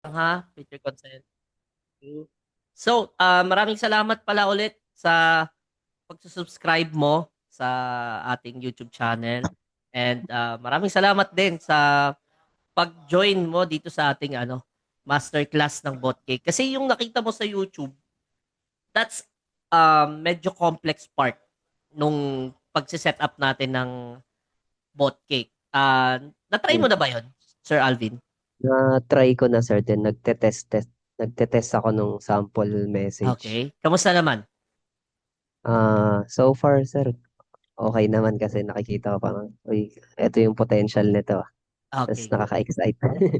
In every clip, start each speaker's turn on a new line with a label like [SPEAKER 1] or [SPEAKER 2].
[SPEAKER 1] Ha, with your consent. So, maraming salamat pala ulit sa pagsusubscribe mo sa ating YouTube channel. And maraming salamat din sa pag-join mo dito sa ating masterclass ng botcake. Kasi yung nakita mo sa YouTube, that's medyo complex part nung pagsiset up natin ng botcake. Na-try mo
[SPEAKER 2] Mm.
[SPEAKER 1] na ba yon, Sir Alvin?
[SPEAKER 2] Na-try ko na sir, then nagtetest ako nung sample message.
[SPEAKER 1] Okay. Kamusta naman?
[SPEAKER 2] So far sir, okay naman kasi nakikita ko parang, uy, ito yung potential nito. Tapos
[SPEAKER 1] Okay.
[SPEAKER 2] nakaka-excite.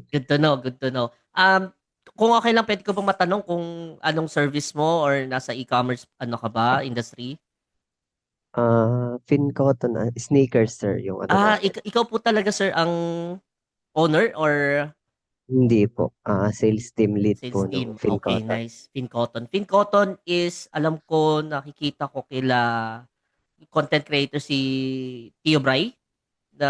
[SPEAKER 1] Good to know, good to know. Kung okay lang, pwede ko bang matanong kung anong service mo or nasa e-commerce ano ka ba, industry?
[SPEAKER 2] Cotton, sneakers sir, yung ano natin.
[SPEAKER 1] Ikaw po talaga sir ang owner or
[SPEAKER 2] Hindi po, sales team lead po
[SPEAKER 1] sales
[SPEAKER 2] nung
[SPEAKER 1] team? Okay,
[SPEAKER 2] Cotton.
[SPEAKER 1] nice. FinCotton. FinCotton is, alam ko, nakikita ko kila content creator si Tio Bray na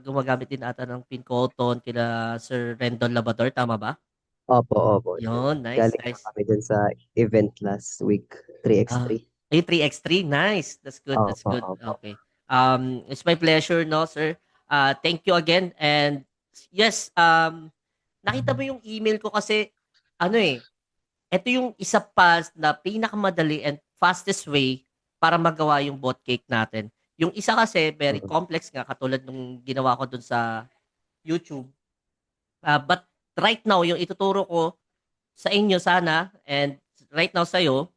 [SPEAKER 1] gumagamit din ata ng FinCotton, kila Sir Rendon Labador, tama ba?
[SPEAKER 2] Opo, opo sir.
[SPEAKER 1] Yun, nice,
[SPEAKER 2] Galing lang
[SPEAKER 1] nice.
[SPEAKER 2] kami dun sa event last week, 3x3.
[SPEAKER 1] Ay, 3x3, nice. That's good, that's
[SPEAKER 2] Opo,
[SPEAKER 1] good.
[SPEAKER 2] opo.
[SPEAKER 1] Okay. It's my pleasure, no, sir. Thank you again. And yes, nakita mo yung email ko kasi, ito yung isa pa na pinakamadali and fastest way para magawa yung bot cake natin. Yung isa kasi, very
[SPEAKER 2] Mm.
[SPEAKER 1] complex nga, katulad nung ginawa ko dun sa YouTube. But right now, yung ituturo ko sa inyo sana, and right now sa'yo,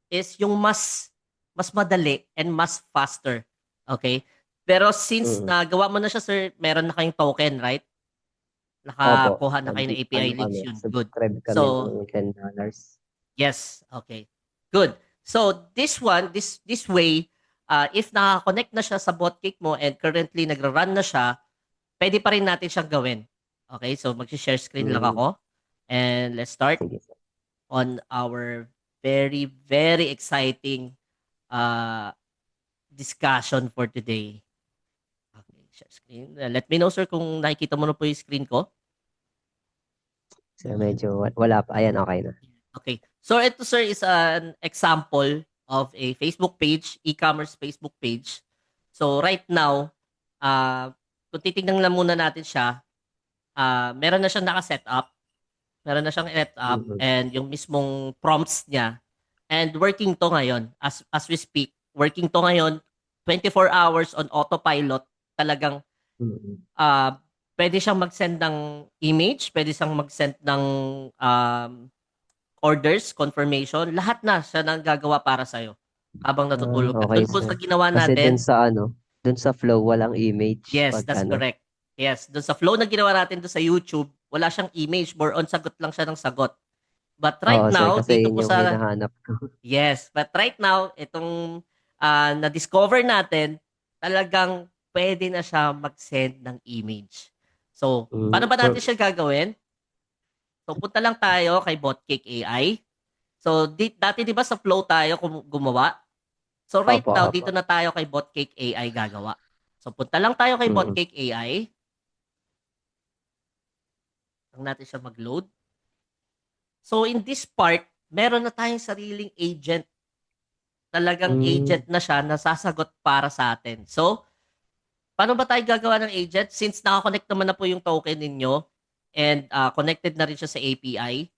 [SPEAKER 1] is yung mas madali and mas faster. Okay? Pero since
[SPEAKER 2] Mm.
[SPEAKER 1] nagawa mo na siya, sir, meron na kayong token, right?
[SPEAKER 2] Opo,
[SPEAKER 1] Nakakuha na kayo ng API
[SPEAKER 2] ano kami,
[SPEAKER 1] links yun. Good.
[SPEAKER 2] subscribe kami
[SPEAKER 1] So,
[SPEAKER 2] ng $10.
[SPEAKER 1] yes. Okay. Good. So, this way, if naka-connect na siya sa botcake mo and currently nagra-run na siya, pwede pa rin natin siyang gawin. Okay? So, mag-share screen lang
[SPEAKER 2] Mm.
[SPEAKER 1] ako. And let's start
[SPEAKER 2] Sige sir.
[SPEAKER 1] on our very, very exciting uh, discussion for today. Okay, share screen. Let me know, sir, kung nakikita mo na po yung screen ko.
[SPEAKER 2] Sir, medyo wala pa. Ayan, okay na.
[SPEAKER 1] Okay. So, ito, sir, is an example of a Facebook page, e-commerce Facebook page. So, right now, kung titignan lang muna natin siya, meron na siyang naka-set up. Meron na siyang set up
[SPEAKER 2] Mm.
[SPEAKER 1] and yung mismong prompts niya. And working to ngayon, as we speak, working to ngayon, 24 hours on autopilot, talagang
[SPEAKER 2] Mm.
[SPEAKER 1] ah, pwede siyang mag-send ng image, pwede siyang mag-send ng um, orders, confirmation, lahat na siya nang gagawa para sa'yo habang natutulog ka.
[SPEAKER 2] Okay
[SPEAKER 1] Doon po
[SPEAKER 2] sir.
[SPEAKER 1] sa ginawa
[SPEAKER 2] Kasi dun
[SPEAKER 1] natin,
[SPEAKER 2] sa dun sa flow, walang image
[SPEAKER 1] yes,
[SPEAKER 2] pag
[SPEAKER 1] that's correct. Yes, doon sa flow na ginawa natin doon sa YouTube, wala siyang image, more on sagot lang siya ng sagot. But right
[SPEAKER 2] Oo sir,
[SPEAKER 1] now,
[SPEAKER 2] kasi
[SPEAKER 1] dito
[SPEAKER 2] yun
[SPEAKER 1] po
[SPEAKER 2] yung
[SPEAKER 1] sa,
[SPEAKER 2] hinahanap ko.
[SPEAKER 1] yes, but right now, itong na-discover natin, talagang pwede na siya mag-send ng image. So, paano
[SPEAKER 2] Mm.
[SPEAKER 1] ba natin siya gagawin? So, punta lang tayo kay Botcake AI. So, dati di ba sa Flow tayo gumawa? So, right
[SPEAKER 2] Opo,
[SPEAKER 1] now,
[SPEAKER 2] opo.
[SPEAKER 1] dito na tayo kay Botcake AI gagawa. So, punta lang tayo kay
[SPEAKER 2] Mm.
[SPEAKER 1] Botcake AI. Lang natin siya mag-load. So, in this part, meron na tayong sariling agent. Talagang
[SPEAKER 2] Mm.
[SPEAKER 1] agent na siya na sasagot para sa atin. So, paano ba tayo gagawa ng agent? Since nakakonect naman na po yung token ninyo and connected na rin siya sa API,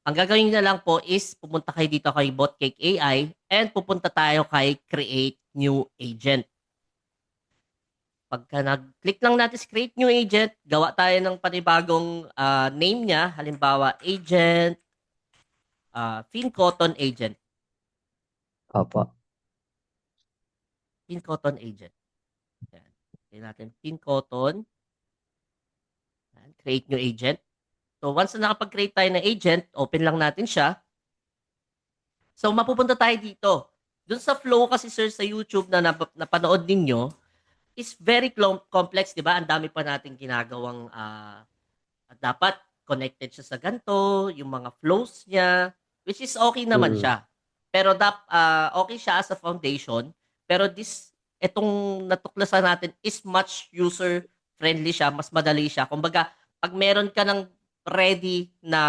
[SPEAKER 1] ang gagawin niyo na lang po is pupunta kayo dito kay Botcake AI and pupunta tayo kay Create New Agent. Pagka nag-click lang natin sa Create New Agent, gawa tayo ng panibagong name niya. Halimbawa, Agent, FinCotton Agent.
[SPEAKER 2] Opo.
[SPEAKER 1] FinCotton Agent. Yan. Click natin FinCotton. Yan. Create New Agent. So, once na nakapag-create tayo ng agent, open lang natin siya. So, mapupunta tayo dito. Dun sa flow kasi, sir, sa YouTube na napanood ninyo, is very complex, di ba? Ang dami pa nating ginagawang dapat connected siya sa ganito, yung mga flows niya, which is okay naman
[SPEAKER 2] Mm.
[SPEAKER 1] siya. Pero okay siya as a foundation, pero itong natuklasan natin is much user friendly siya, mas madali siya. Kumbaga, pag meron ka ng ready na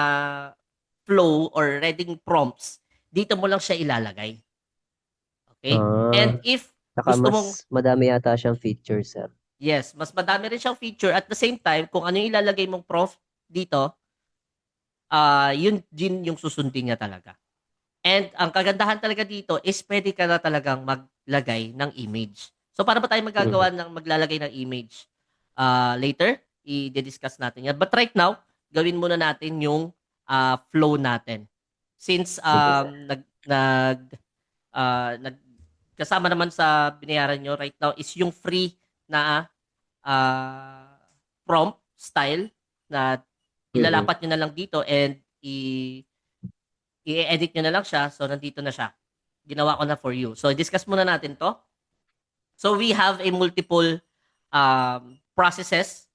[SPEAKER 1] flow or ready prompts, dito mo lang siya ilalagay. Okay?
[SPEAKER 2] Ah,
[SPEAKER 1] And if
[SPEAKER 2] saka
[SPEAKER 1] gusto
[SPEAKER 2] mas
[SPEAKER 1] mong,
[SPEAKER 2] madami yata siyang features, sir.
[SPEAKER 1] yes, mas madami rin siyang feature at the same time, kung ano yung ilalagay mong prompt dito, yun din yung susundin niya talaga. And ang kagandahan talaga dito is pwede ka na talagang maglagay ng image. So, para ba tayo
[SPEAKER 2] Mm.
[SPEAKER 1] magagawa ng maglalagay ng image? Later, i-discuss natin yan. But right now, gawin muna natin yung flow natin. Since
[SPEAKER 2] Sige, sir.
[SPEAKER 1] kasama naman sa binayaran nyo right now is yung free na prompt style na
[SPEAKER 2] Mm.
[SPEAKER 1] ilalapat nyo na lang dito and i-edit nyo na lang siya. So, nandito na siya. Ginawa ko na for you. So, discuss muna natin to. So, we have a multiple processes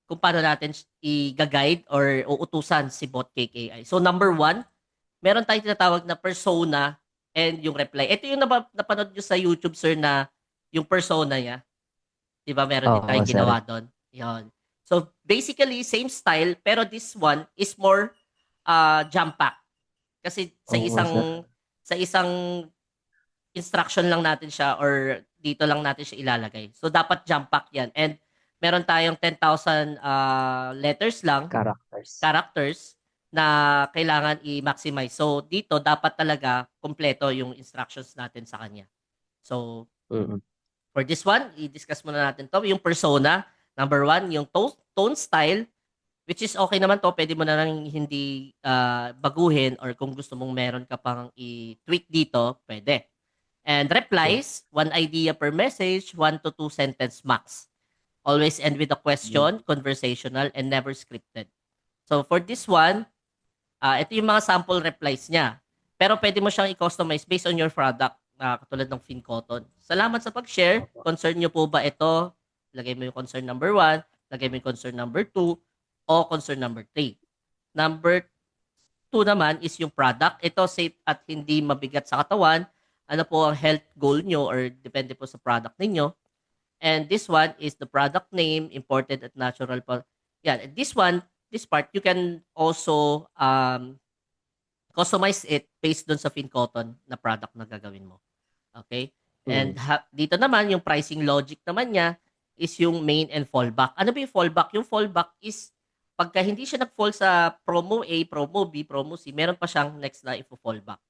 [SPEAKER 1] kung paano natin i-guide or uutusan si BotCake AI. So, number one, meron tayong tinatawag na persona and yung reply. Ito yung napanood nyo sa YouTube, sir, na yung persona niya. Di ba? Meron din
[SPEAKER 2] Oo,
[SPEAKER 1] tayong
[SPEAKER 2] sir.
[SPEAKER 1] ginawa doon. Yan. So, basically, same style, pero this one is more jam-pack. Kasi
[SPEAKER 2] Oo, sir.
[SPEAKER 1] sa isang instruction lang natin siya or dito lang natin siya ilalagay. So, dapat jump pack yan. And meron tayong 10,000 letters lang,
[SPEAKER 2] Characters.
[SPEAKER 1] characters, na kailangan i-maximize. So, dito dapat talaga kompleto yung instructions natin sa kanya. So,
[SPEAKER 2] Mm.
[SPEAKER 1] for this one, i-discuss muna natin to. Yung persona, number one, yung tone style, which is okay naman to. Pwede mo na lang hindi baguhin or kung gusto mong meron ka pang i-tweak dito, pwede. And
[SPEAKER 2] Mm.
[SPEAKER 1] replies, one idea per message, 1 to 2 sentence max. Always end with a
[SPEAKER 2] Mm.
[SPEAKER 1] question, conversational, and never scripted. So for this one, ito yung mga sample replies niya. Pero pwede mo siyang i-customize based on your product, katulad ng FinCotton. Salamat sa pag-share.
[SPEAKER 2] Opo.
[SPEAKER 1] Concern nyo po ba ito? Lagay mo yung concern number 1, lagay mo yung concern number 2, o concern number 3. Number 2 naman is yung product. Ito safe at hindi mabigat sa katawan. Ano po ang health goal nyo or depende po sa product ninyo. And this one is the product name, imported at natural. Yeah, this one, this part, you can also customize it based dun sa FinCotton na product na gagawin mo. Okay? And
[SPEAKER 2] Mm.
[SPEAKER 1] dito naman, yung pricing logic naman niya is yung main and fallback. Ano ba yung fallback? Yung fallback is pagka hindi siya nag-fall sa promo A, promo B, promo C, meron pa siyang next na ifo-fallback.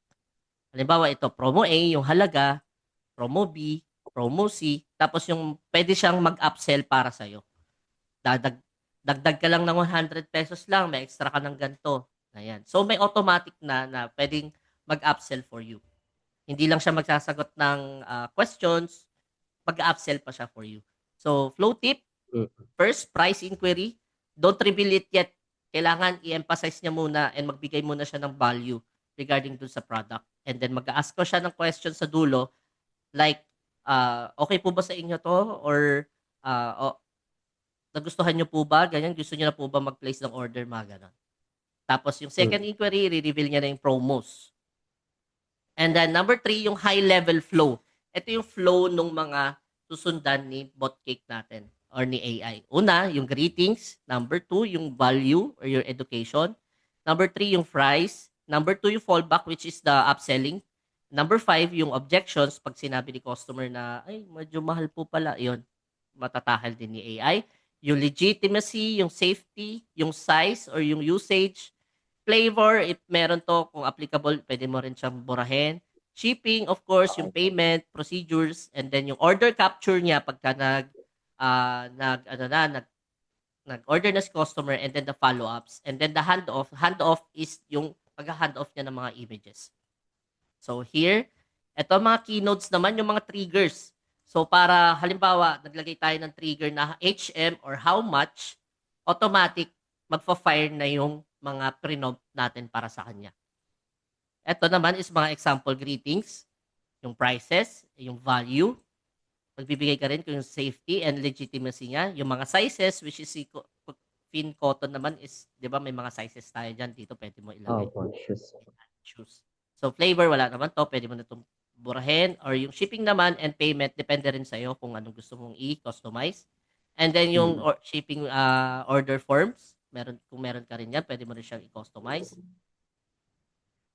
[SPEAKER 1] Halimbawa ito, promo A, yung halaga, promo B, promo C, tapos yung pwede siyang mag-upsell para sa'yo. Dagdag ka lang ng 100 pesos lang, may extra ka ng ganito. Ayan. So may automatic na pwedeng mag-upsell for you. Hindi lang siya magsasagot ng questions, mag-upsell pa siya for you. So, flow tip,
[SPEAKER 2] Mm.
[SPEAKER 1] first, price inquiry. Don't reveal it yet. Kailangan i-emphasize niya muna and magbigay muna siya ng value regarding dun sa product. And then mag-ask ko siya ng question sa dulo like, okay po ba sa inyo to? Or nagustuhan niyo po ba? Ganyan, gusto niyo na po ba mag-place ng order? Mga ganun. Tapos yung second
[SPEAKER 2] Mm.
[SPEAKER 1] inquiry, re-reveal niya na yung promos. And then number 3, yung high level flow. Ito yung flow ng mga susundan ni Botcake natin or ni AI. Una, yung greetings. Number 2, yung value or your education. Number 3, yung price. Number 2, yung fallback, which is the upselling. Number 5, yung objections. Pag sinabi ni customer na, ay, medyo mahal po pala. Yun, matatahal din ni AI. Yung legitimacy, yung safety, yung size or yung usage, flavor, if meron to, kung applicable, pwede mo rin siyang burahin. Shipping, of course, yung
[SPEAKER 2] Okay po.
[SPEAKER 1] payment, procedures, and then yung order capture niya pagka nag-order na si customer and then the follow-ups. And then the handoff. Handoff is yung pag-handoff niya ng mga images. So here, ito mga keynotes naman, yung mga triggers. So para halimbawa, naglagay tayo ng trigger na HM or how much, automatic magfa-fire na yung mga prompt natin para sa kanya. Ito naman is mga example greetings, yung prices, yung value, magbibigay ka rin kung yung safety and legitimacy niya, yung mga sizes, which is si FinCotton naman is, di ba may mga sizes tayo dyan, dito pwede mo ilagay.
[SPEAKER 2] Opo, shoes.
[SPEAKER 1] Choose. So flavor, wala naman to, pwede mo na itong burahin, or yung shipping naman and payment, depende rin sa'yo kung anong gusto mong i-customize. And then yung
[SPEAKER 2] Mm.
[SPEAKER 1] shipping order forms, Kung meron ka rin yan, pwede mo rin siyang i-customize.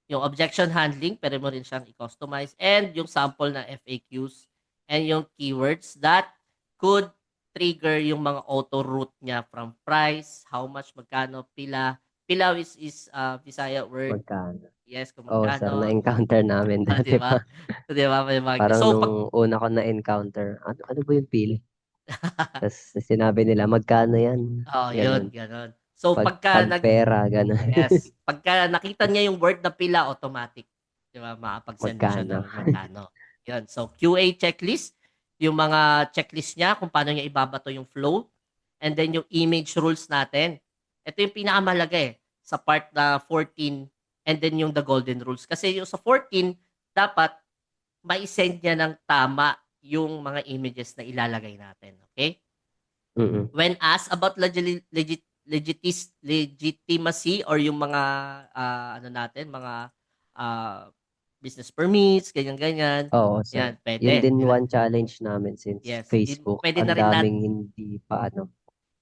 [SPEAKER 1] Yung objection handling, pwede mo rin siyang i-customize. And yung sample na FAQs and yung keywords that could trigger yung mga auto-route niya from price, how much, magkano, pila. Pila is Bisaya word.
[SPEAKER 2] Magkano?
[SPEAKER 1] Yes, kung
[SPEAKER 2] Oo, sir,
[SPEAKER 1] magkano.
[SPEAKER 2] na-encounter namin
[SPEAKER 1] Di
[SPEAKER 2] dati
[SPEAKER 1] ba?
[SPEAKER 2] pa.
[SPEAKER 1] Di ba? May mga,
[SPEAKER 2] Parang
[SPEAKER 1] so, pag,
[SPEAKER 2] nung una ko na-encounter, ano ba yung pili? Tapos sinabi nila, magkano yan?
[SPEAKER 1] oh, yun,
[SPEAKER 2] Ganon.
[SPEAKER 1] ganon. So,
[SPEAKER 2] Pag pera, ganon.
[SPEAKER 1] yes, pagka nakita niya yung word na pila, automatic, di ba, makapag-send na siya
[SPEAKER 2] Magkano?
[SPEAKER 1] ng magkano. Yun. So, QA checklist, yung mga checklist niya kung paano niya ibabato yung flow, and then yung image rules natin. Ito yung pinakamalaga sa part na 14, and then yung the golden rules. Kasi yung sa 14, dapat mai-send niya ng tama yung mga images na ilalagay natin. Okay?
[SPEAKER 2] Mm-mm.
[SPEAKER 1] When asked about legitimacy or yung mga ano natin, mga ah, business permits, ganyan-ganyan,
[SPEAKER 2] Oo, sir.
[SPEAKER 1] yan,
[SPEAKER 2] Yun
[SPEAKER 1] pwede.
[SPEAKER 2] din one challenge namin since
[SPEAKER 1] Yes.
[SPEAKER 2] Facebook,
[SPEAKER 1] Pwede
[SPEAKER 2] ang
[SPEAKER 1] na rin
[SPEAKER 2] daming hindi pa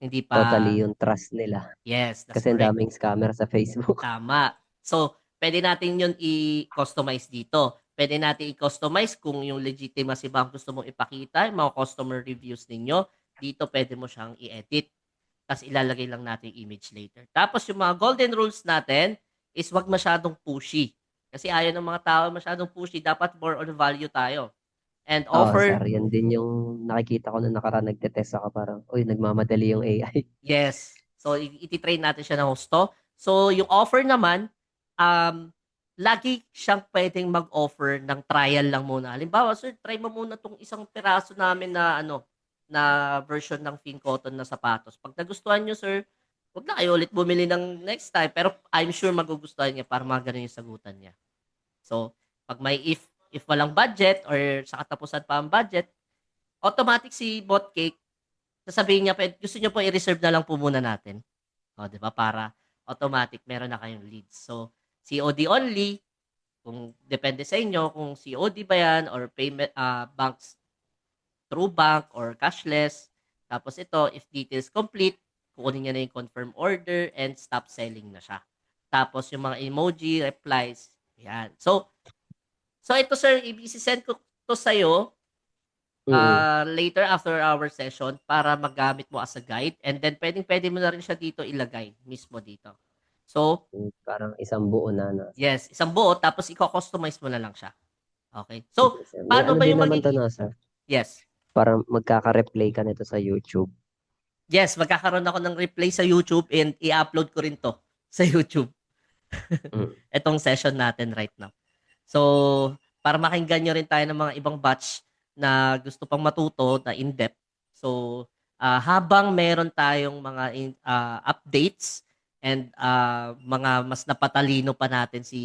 [SPEAKER 1] hindi pa,
[SPEAKER 2] totally yung trust nila.
[SPEAKER 1] yes, that's
[SPEAKER 2] Kasi ang
[SPEAKER 1] correct.
[SPEAKER 2] daming scammer sa Facebook.
[SPEAKER 1] Tama. So, pwede natin yun i-customize dito. Pwede natin i-customize kung yung legitimacy ba ang gusto mong ipakita, yung mga customer reviews ninyo. Dito, pwede mo siyang i-edit. Tapos ilalagay lang natin yung image later. Tapos yung mga golden rules natin is wag masyadong pushy. Kasi ayaw ng mga tao masyadong pushy. Dapat more on value tayo. And
[SPEAKER 2] Oo, sir.
[SPEAKER 1] offer,
[SPEAKER 2] Yan din yung nakikita ko nung nakaraan nagtetest ako parang, uy, nagmamadali yung AI.
[SPEAKER 1] yes. So, iti-train natin siya ng husto. So, yung offer naman, um, lagi siyang pwedeng mag-offer ng trial lang muna. Halimbawa, sir, try mo muna tong isang piraso namin na na version ng Thin Cotton na sapatos. Pag nagustuhan nyo, sir, huwag na kayo ulit bumili ng next time. Pero I'm sure magugustuhan niya para mga ganun yung sagutan niya. So, pag may if walang budget or sa katapusan pa ang budget, automatic si Botcake, sasabihin niya, gusto niyo po i-reserve na lang po muna natin. O, di ba? Para automatic meron na kayong leads. So, COD only, kung depende sa inyo kung COD ba yan or payment banks through bank or cashless. Tapos ito, if details complete, kukunin niya na yung confirm order and stop selling na siya. Tapos yung mga emoji, replies, yan. So ito sir, i-send ko to sa'yo
[SPEAKER 2] Mm.
[SPEAKER 1] later after our session para magamit mo as a guide and then pwedeng-pwede mo na rin siya dito ilagay mismo dito. So,
[SPEAKER 2] Parang isang buo na.
[SPEAKER 1] yes, isang buo tapos i-customize mo na lang siya. Okay. So,
[SPEAKER 2] Sige, sir. May
[SPEAKER 1] paano
[SPEAKER 2] ano
[SPEAKER 1] ba
[SPEAKER 2] din
[SPEAKER 1] yung
[SPEAKER 2] naman to
[SPEAKER 1] magiging
[SPEAKER 2] na, sir.
[SPEAKER 1] yes.
[SPEAKER 2] Parang magkaka-replay ka nito sa YouTube.
[SPEAKER 1] Yes, magkakaroon ako ng replay sa YouTube and i-upload ko rin 'to sa YouTube.
[SPEAKER 2] Mm.
[SPEAKER 1] Itong session natin right now. So, para makinggan nyo rin tayo ng mga ibang batch na gusto pang matuto na in-depth. So, habang meron tayong mga updates and mga mas napatalino pa natin si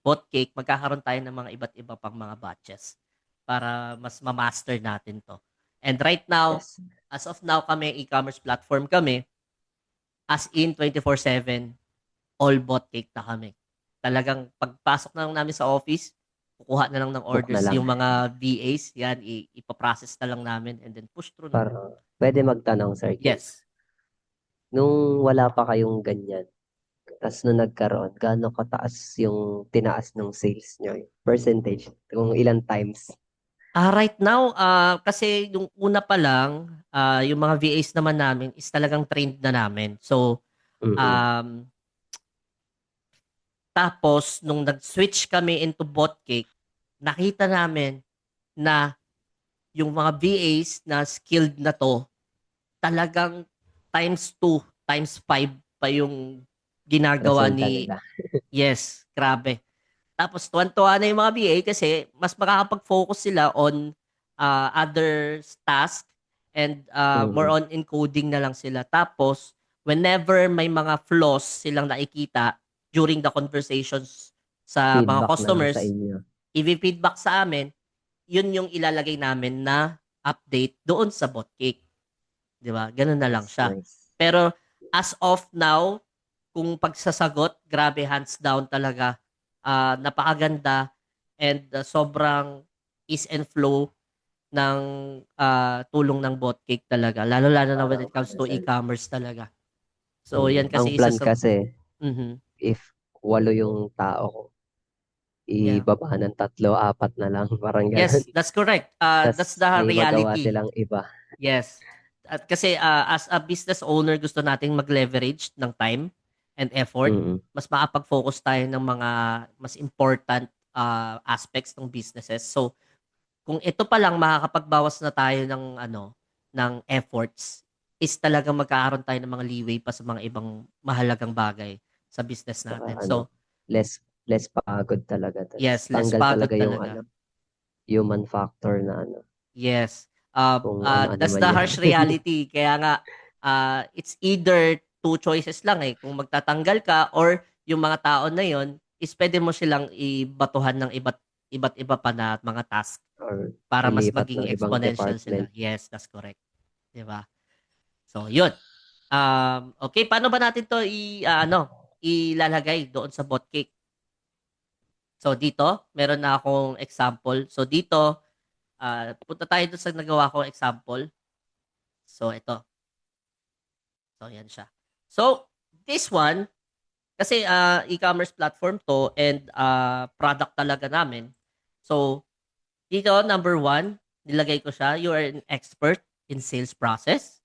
[SPEAKER 1] Botcake, magkakaroon tayo ng mga iba't iba pang mga batches para mas ma-master natin to. And right now,
[SPEAKER 2] Yes.
[SPEAKER 1] as of now kami, e-commerce platform kami, as in 24/7, all Botcake na kami. Talagang pagpasok na lang namin sa office, kukuha na lang ng
[SPEAKER 2] Book na
[SPEAKER 1] orders
[SPEAKER 2] lang.
[SPEAKER 1] yung mga VAs, yan, ipaprocess na lang namin and then push through na.
[SPEAKER 2] Parang, pwede magtanong, Sir James.
[SPEAKER 1] Yes.
[SPEAKER 2] Nung wala pa kayong ganyan, tapos nung nagkaroon, gaano kataas yung tinaas ng sales nyo? Percentage, kung ilang times.
[SPEAKER 1] Right now, kasi yung una pa lang, yung mga VAs naman namin is talagang trained na namin. So,
[SPEAKER 2] Mm-mm.
[SPEAKER 1] um, tapos, nung nag-switch kami into Botcake, nakita namin na yung mga VAs na skilled na to, talagang times 2, times 5 pa yung ginagawa
[SPEAKER 2] Resulta
[SPEAKER 1] ni
[SPEAKER 2] nila.
[SPEAKER 1] yes, grabe. Tapos tuwan-tuwa na yung mga VA kasi mas makakapag-focus sila on other tasks and more
[SPEAKER 2] Mm.
[SPEAKER 1] on encoding na lang sila. Tapos whenever may mga flaws silang nakikita during the conversations sa mga
[SPEAKER 2] Feedback na lang sa
[SPEAKER 1] customers,
[SPEAKER 2] inyo.
[SPEAKER 1] i-feedback sa amin, yun yung ilalagay namin na update doon sa Botcake. 'Di ba? Ganun na lang
[SPEAKER 2] Nice,
[SPEAKER 1] siya.
[SPEAKER 2] nice.
[SPEAKER 1] Pero as of now, kung pagsasagot, grabe hands down talaga. Napakaganda and sobrang ease and flow ng tulong ng Botcake talaga. Lalo-lalo na when
[SPEAKER 2] Parang,
[SPEAKER 1] it comes to
[SPEAKER 2] sir,
[SPEAKER 1] e-commerce talaga. So, yan
[SPEAKER 2] Ang
[SPEAKER 1] kasi isa
[SPEAKER 2] plan
[SPEAKER 1] sa...
[SPEAKER 2] kasi,
[SPEAKER 1] Mhm.
[SPEAKER 2] if 8 yung tao ko,
[SPEAKER 1] Yeah.
[SPEAKER 2] ibaba ng 3, 4 na lang, parang
[SPEAKER 1] Yes,
[SPEAKER 2] gano'n.
[SPEAKER 1] that's correct. That's
[SPEAKER 2] Tas
[SPEAKER 1] the
[SPEAKER 2] may magawa
[SPEAKER 1] reality.
[SPEAKER 2] silang iba.
[SPEAKER 1] Yes. At kasi as a business owner, gusto nating mag-leverage ng time and effort.
[SPEAKER 2] Mm.
[SPEAKER 1] Mas makapag-focus tayo ng mga mas important aspects ng businesses. So, kung ito pa lang makakapagbawas na tayo ng ng efforts, is talagang magkakaroon tayo ng mga leeway pa sa mga ibang mahalagang bagay sa business
[SPEAKER 2] Tsaka
[SPEAKER 1] natin.
[SPEAKER 2] ano,
[SPEAKER 1] So,
[SPEAKER 2] less less pagod talaga. Tas
[SPEAKER 1] yes, less
[SPEAKER 2] tanggal
[SPEAKER 1] pagod
[SPEAKER 2] talaga yung
[SPEAKER 1] talaga.
[SPEAKER 2] human factor na
[SPEAKER 1] Yes.
[SPEAKER 2] kung ano-ano
[SPEAKER 1] That's
[SPEAKER 2] man
[SPEAKER 1] the
[SPEAKER 2] yan.
[SPEAKER 1] harsh reality. Kaya nga, it's either two choices lang eh. Kung magtatanggal ka or yung mga tao na yon is pwede mo silang ibatuhan ng iba't iba pa na mga task
[SPEAKER 2] Or
[SPEAKER 1] para mas
[SPEAKER 2] ilipat
[SPEAKER 1] maging
[SPEAKER 2] ng ibang
[SPEAKER 1] exponential sila.
[SPEAKER 2] department.
[SPEAKER 1] Yes, that's correct. 'Di ba? So, yun. Okay, paano ba natin 'to ilalagay doon sa bot cake? So, dito, meron na akong example. So, dito, punta tayo doon sa nagawa kong example. So, ito. So, yan siya. So, this one, kasi e-commerce platform to and product talaga namin. So, dito, number one, nilagay ko siya, you are an expert in sales process.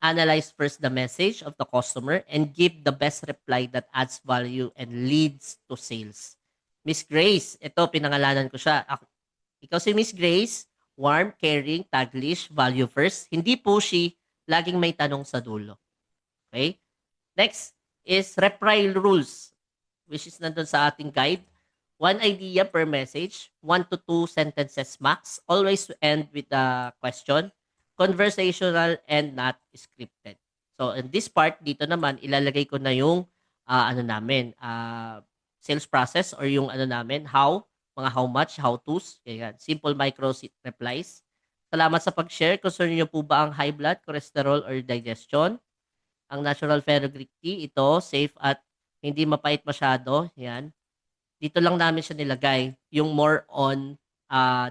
[SPEAKER 1] Analyze first the message of the customer and give the best reply that adds value and leads to sales. Miss Grace, ito, pinangalanan ko siya. Ikaw si Miss Grace, warm, caring, taglish, value first, hindi pushy, laging may tanong sa dulo. Okay? Next is reply rules, which is nandun sa ating guide. One idea per message, 1 to 2 sentences max. Always end with a question. Conversational and not scripted. So, in this part, dito naman, ilalagay ko na yung sales process or yung namin, mga how much, how to's. Kaya, simple micro replies. Salamat sa pag-share. Concern niyo po ba ang high blood, cholesterol, or digestion? Ang natural fenugreek tea, ito, safe at hindi mapait masyado. Yan. Dito lang namin siya nilagay. Yung more on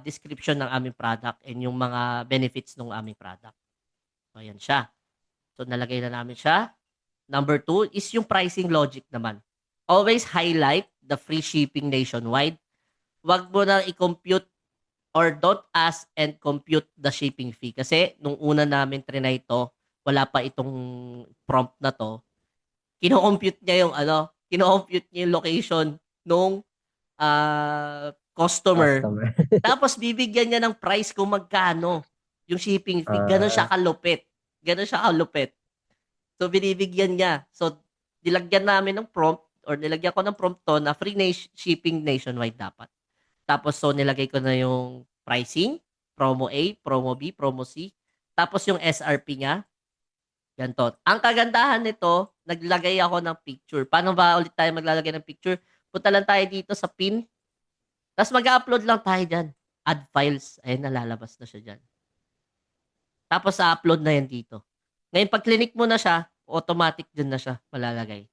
[SPEAKER 1] description ng aming product and yung mga benefits ng aming product. So, yan siya. So, nalagay na namin siya. Number two is yung pricing logic naman. Always highlight the free shipping nationwide. Wag mo na i-compute or don't ask and compute the shipping fee. Kasi nung una namin trinay ito, wala pa itong prompt na to, kino-compute niya kino-compute niya yung location nung customer.
[SPEAKER 2] Customer.
[SPEAKER 1] Tapos bibigyan niya ng price kung magkano yung shipping fee. Ganon siya
[SPEAKER 2] Ah,
[SPEAKER 1] kalupit. Ganon siya kalupit. So binibigyan niya. So nilagyan namin ng prompt or nilagyan ko ng prompt to na free shipping nationwide dapat. Tapos so nilagay ko na yung pricing, promo A, promo B, promo C. Tapos yung SRP niya, ganito. Ang kagandahan nito, naglagay ako ng picture. Paano ba ulit tayo maglalagay ng picture? Punta lang tayo dito sa pin. Tapos mag-upload lang tayo dyan. Add files. Ayun, nalalabas na siya dyan. Tapos sa-upload na yan dito. Ngayon, pag clinic mo na siya, automatic dyan na siya malalagay.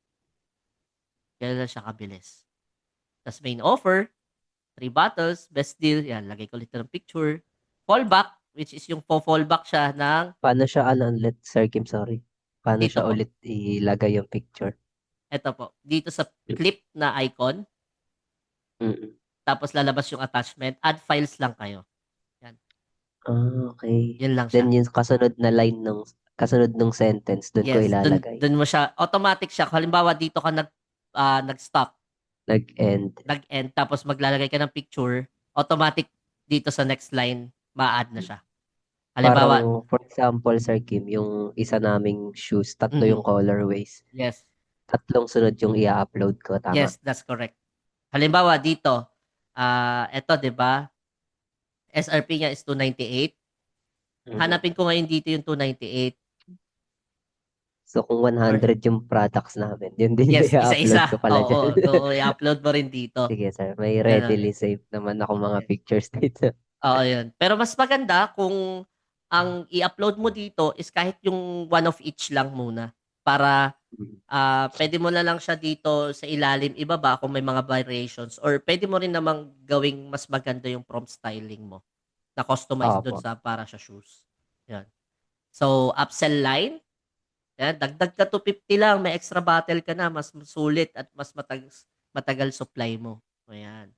[SPEAKER 1] Kaya na siya kabilis. Tapos main offer, 3 bottles, best deal. Yan, lagay ko ulit ng picture. Fallback, which is yung fallback siya ng,
[SPEAKER 2] paano siya ulit, Sir Kim, sorry. Paano
[SPEAKER 1] dito
[SPEAKER 2] siya
[SPEAKER 1] po.
[SPEAKER 2] ulit ilagay yung picture?
[SPEAKER 1] Ito po. Dito sa clip na icon,
[SPEAKER 2] Mm.
[SPEAKER 1] tapos lalabas yung attachment, add files lang kayo. Yan.
[SPEAKER 2] Okay.
[SPEAKER 1] Yun lang siya.
[SPEAKER 2] Then yung kasunod nung sentence, doon ko
[SPEAKER 1] Yes,
[SPEAKER 2] ilalagay.
[SPEAKER 1] dun mo siya automatic siya. Halimbawa dito ka nag-stop,
[SPEAKER 2] Nag-end.
[SPEAKER 1] nag-end tapos maglalagay ka ng picture, automatic dito sa next line ma-add na siya. Halimbawa,
[SPEAKER 2] Parang, for example, Sir Kim, yung isa naming shoes, 3 yung
[SPEAKER 1] mhm,
[SPEAKER 2] colorways.
[SPEAKER 1] yes.
[SPEAKER 2] 3 sunod yung i-upload ko, tama?
[SPEAKER 1] Yes, that's correct. Halimbawa dito, eto 'di ba? SRP niya is 298.
[SPEAKER 2] Mhm.
[SPEAKER 1] Hanapin ko ngayon dito yung 298
[SPEAKER 2] So, kung
[SPEAKER 1] or
[SPEAKER 2] 100 yung products namin, yun din yung
[SPEAKER 1] yes,
[SPEAKER 2] i-upload ko
[SPEAKER 1] isa-isa.
[SPEAKER 2] pala dyan.
[SPEAKER 1] Oo, so i-upload mo rin dito.
[SPEAKER 2] Sige, sir. May
[SPEAKER 1] Gano'n.
[SPEAKER 2] readily saved naman ako mga
[SPEAKER 1] Yes.
[SPEAKER 2] pictures dito.
[SPEAKER 1] Oo, yun. Pero mas maganda kung ang i-upload mo dito is kahit yung one of each lang muna para pwede mo na lang siya dito sa ilalim ibaba kung may mga variations or pwede mo rin namang gawing mas maganda yung prompt styling mo na customized dun
[SPEAKER 2] Opo.
[SPEAKER 1] sa para sa shoes. Yan. So, upsell line, Yan, dagdag ka 250 lang, may extra bottle ka na, mas sulit at mas matagal supply mo. Ayan.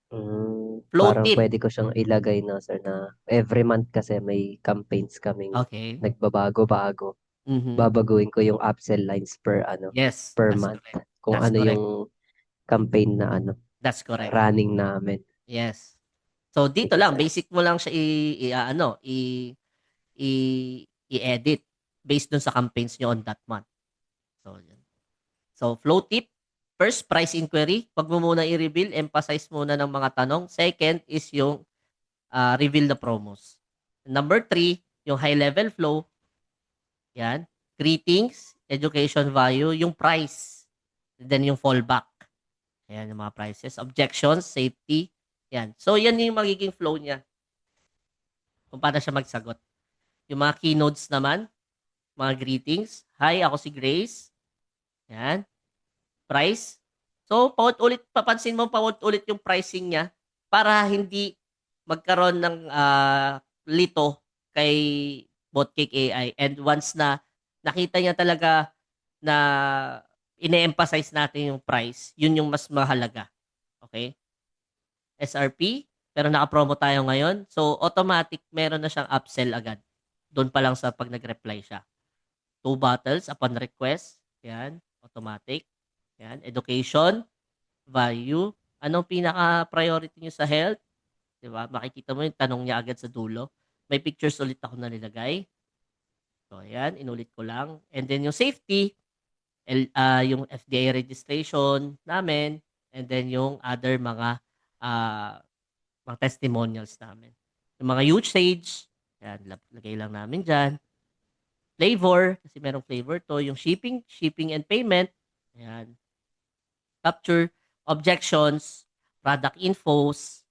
[SPEAKER 1] Flow
[SPEAKER 2] Parang
[SPEAKER 1] tip.
[SPEAKER 2] pwede ko siyang ilagay na sir na every month kasi may campaigns kaming
[SPEAKER 1] Okay.
[SPEAKER 2] nagbabago-bago.
[SPEAKER 1] Mhm.
[SPEAKER 2] Babaguhin ko yung upsell lines
[SPEAKER 1] Yes,
[SPEAKER 2] per
[SPEAKER 1] that's
[SPEAKER 2] month.
[SPEAKER 1] correct.
[SPEAKER 2] Kung
[SPEAKER 1] That's
[SPEAKER 2] ano
[SPEAKER 1] correct.
[SPEAKER 2] yung campaign na
[SPEAKER 1] That's correct.
[SPEAKER 2] running namin.
[SPEAKER 1] Yes. So dito
[SPEAKER 2] Sige
[SPEAKER 1] lang
[SPEAKER 2] sir.
[SPEAKER 1] basic mo lang siya i-edit based dun sa campaigns niyo on that month. So yun. So flow tip, first price inquiry, wag mo muna i-reveal, emphasize muna ng mga tanong. Second is yung reveal the promos. Number three, yung high level flow, yan. Greetings, education value, yung price. Then yung fallback. Ayan yung mga prices. Objections, safety. Yan. So yan yung magiging flow niya kung paano siya magsagot. Yung mga keynotes naman, mga greetings. Hi, ako si Grace. Yan. Price. So, paulit-ulit, papansin mo, paulit-ulit yung pricing niya para hindi magkaroon ng lito kay Botcake AI. And once na nakita niya talaga na ine-emphasize natin yung price, yun yung mas mahalaga. Okay? SRP, pero naka-promo tayo ngayon. So, automatic, meron na siyang upsell agad. Doon pa lang sa pag nag-reply siya. 2 bottles upon request. Yan, automatic. Yan, education, value. Anong pinaka-priority nyo sa health? 'Di ba? Makikita mo yung tanong niya agad sa dulo. May pictures ulit ako na nilagay. So, ayan, inulit ko lang. And then yung safety, yung FDA registration namin, and then yung other uh, mga testimonials namin. Yung mga usage, yan, lagay lang namin dyan. Flavor, kasi merong flavor to. Yung shipping and payment, ayan. Capture, objections, product infos,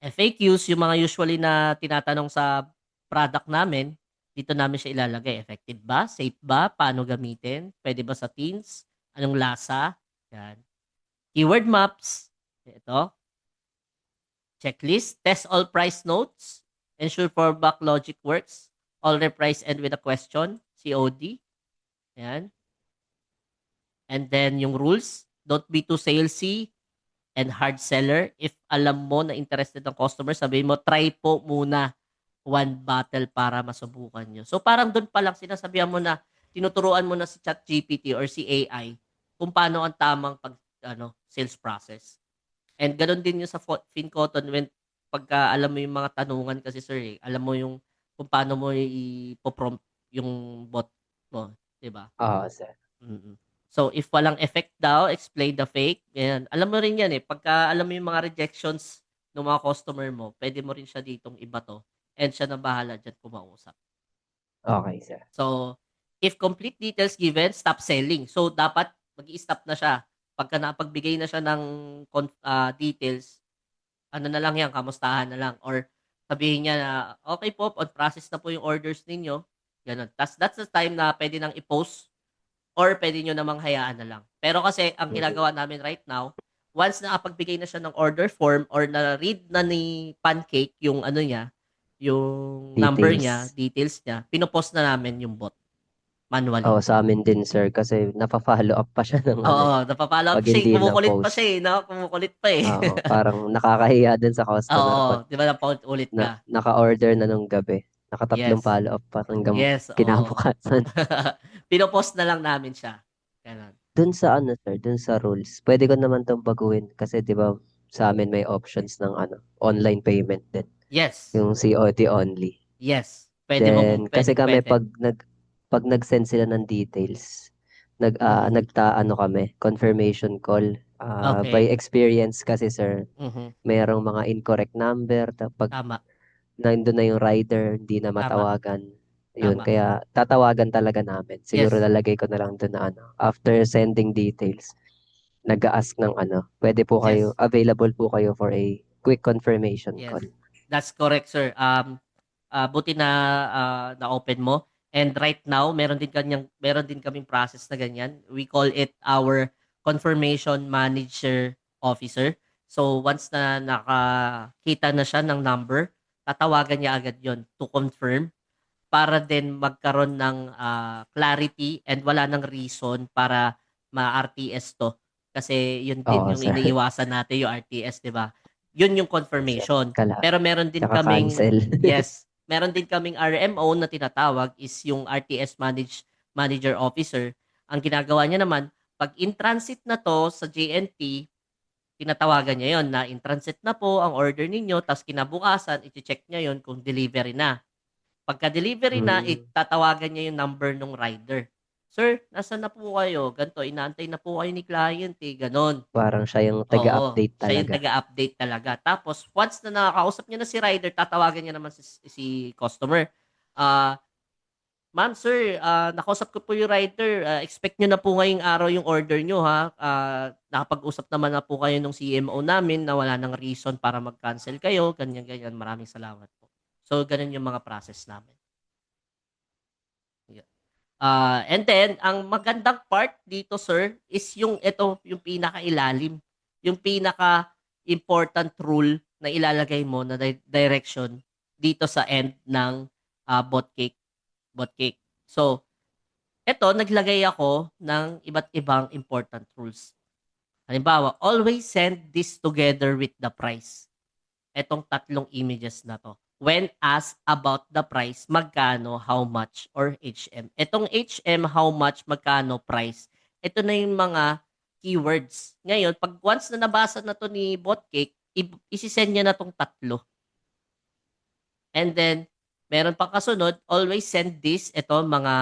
[SPEAKER 1] FAQs, yung mga usually na tinatanong sa product namin, dito namin siya ilalagay. Effective ba? Safe ba? Paano gamitin? Pwede ba sa teens? Anong lasa? Yan. Keyword maps. Ito. Checklist. Test all price notes. Ensure fallback logic works. All reprise end with a question. COD. Yan. And then yung rules. Don't be too salesy and hard seller. If alam mo na interested ang customer, sabihin mo, try po muna 1 bottle para masubukan nyo. So parang doon pa lang sinasabihan mo na, tinuturuan mo na si ChatGPT or si AI kung paano ang tamang sales process. And ganoon din yung sa FinCotton when pagka alam mo yung mga tanungan kasi sir, alam mo yung kung paano mo ipo-prompt yung bot mo, 'di ba?
[SPEAKER 2] Oo sir.
[SPEAKER 1] Mm. So, if walang effect daw, explain the fake. Yan. Alam mo rin yan eh. Pagka alam mo yung mga rejections ng mga customer mo, pwede mo rin siya ditong ibato and siya na bahala dyan kumausap.
[SPEAKER 2] Okay sir.
[SPEAKER 1] So, if complete details given, stop selling. So, dapat mag-i-stop na siya. Pagka napagbigay na siya ng details, ano na lang yan, kamustahan na lang. Or sabihin niya na, okay po, on process na po yung orders ninyo. Ganun. That's the time na pwede nang i-post or pwede nyo namang hayaan na lang. Pero kasi ang
[SPEAKER 2] Mhm.
[SPEAKER 1] ginagawa namin right now, once na nakapagbigay na siya ng order form or na-read na ni Pancake yung ano niya, yung number niya,
[SPEAKER 2] Details.
[SPEAKER 1] details niya, pinopost na namin yung bot manually.
[SPEAKER 2] Oo, sa amin din sir kasi napa-follow up pa siya ng ano
[SPEAKER 1] Oo, napapollow up
[SPEAKER 2] pag
[SPEAKER 1] siya eh.
[SPEAKER 2] hindi
[SPEAKER 1] Kumukulit pa
[SPEAKER 2] na-post.
[SPEAKER 1] siya eh, no? Kumukulit pa eh.
[SPEAKER 2] Oo, parang nakakahiya din sa customer
[SPEAKER 1] Oo,
[SPEAKER 2] pag
[SPEAKER 1] di ba napaulit-ulit
[SPEAKER 2] na
[SPEAKER 1] ka?
[SPEAKER 2] naka-order na nung gabi. Nakatatlong
[SPEAKER 1] Yes.
[SPEAKER 2] follow up pa hanggang
[SPEAKER 1] Yes, oo.
[SPEAKER 2] kinabukasan.
[SPEAKER 1] Pinopost na lang namin siya. Ganun.
[SPEAKER 2] Dun sa ano sir, dun sa rules, pwede ko naman tong baguhin kasi 'di ba sa amin may options ng ano, online payment din,
[SPEAKER 1] Yes.
[SPEAKER 2] yung COD only.
[SPEAKER 1] Yes.
[SPEAKER 2] Then kasi
[SPEAKER 1] Pwedeng
[SPEAKER 2] kami
[SPEAKER 1] pwede.
[SPEAKER 2] pag nag-send sila ng details,
[SPEAKER 1] Mhm.
[SPEAKER 2] nagtaano kami, confirmation call. By
[SPEAKER 1] Okay.
[SPEAKER 2] experience kasi sir,
[SPEAKER 1] Mhm.
[SPEAKER 2] mayroong mga incorrect number pag
[SPEAKER 1] Tama.
[SPEAKER 2] nandun na yung rider, hindi na
[SPEAKER 1] Tama.
[SPEAKER 2] matawagan. Yun,
[SPEAKER 1] Tama.
[SPEAKER 2] kaya tatawagan talaga namin. Siguro
[SPEAKER 1] Yes.
[SPEAKER 2] lalagay ko na lang dun na ano, after sending details, nag-ask ng ano, pwede po kayo,
[SPEAKER 1] Yes.
[SPEAKER 2] available po kayo for a quick confirmation
[SPEAKER 1] Yes.
[SPEAKER 2] call.
[SPEAKER 1] That's correct, sir. Buti na na-open mo. And right now, meron din kaming process na ganyan. We call it our confirmation manager officer. So once na nakakita na siya ng number, tatawagan niya agad 'yon to confirm. para din magkaroon ng clarity and wala ng reason para ma-RTS to. Kasi yun din
[SPEAKER 2] Oo,
[SPEAKER 1] yung
[SPEAKER 2] sir.
[SPEAKER 1] iniiwasan natin, yung RTS, 'di ba? Yun yung
[SPEAKER 2] Yes, sir.
[SPEAKER 1] confirmation.
[SPEAKER 2] Kala,
[SPEAKER 1] Pero meron din
[SPEAKER 2] tsaka
[SPEAKER 1] kaming
[SPEAKER 2] cancel.
[SPEAKER 1] yes, meron din kaming RMO na tinatawag is yung RTS Manager Officer. Ang ginagawa niya naman, pag in transit na to sa JNT, tinatawagan niya yon na in transit na po ang order ninyo, tapos kinabukasan, i-check niya yon kung delivery na. Pagka-delivery na,
[SPEAKER 2] Mm,
[SPEAKER 1] itatawagan niya yung number ng rider. Sir, nasaan na po kayo? Ganto, inaantay na po kayo ni client eh, ganon.
[SPEAKER 2] parang siya yung
[SPEAKER 1] Oo,
[SPEAKER 2] taga-update
[SPEAKER 1] siya yung
[SPEAKER 2] talaga.
[SPEAKER 1] taga-update talaga. Tapos, once na nakakausap niya na si rider, tatawagan niya naman si customer. Ah, Ma'am, sir, nakausap ko po yung rider. Expect nyo na po ngayong araw yung order nyo, ha? Nakapag-usap naman na po kayo ng CMO namin na wala nang reason para mag-cancel kayo. Ganyan, ganyan. Maraming salamat po. So, ganun yung mga process namin. Yeah. And then, ang magandang part dito, sir, is yung pinakailalim. Yung pinaka-important rule na ilalagay mo na direction dito sa end ng bot cake. Bot cake. So, eto, naglagay ako ng iba't ibang important rules. Halimbawa, always send this together with the price. Etong tatlong images na to. When asked about the price, magkano, how much, or HM. Etong HM, how much, magkano, price. Ito na yung mga keywords. Ngayon, pag once na nabasa na to ni Botcake, isisend niya na tong tatlo. And then, meron pang kasunod, always send this, ito, mga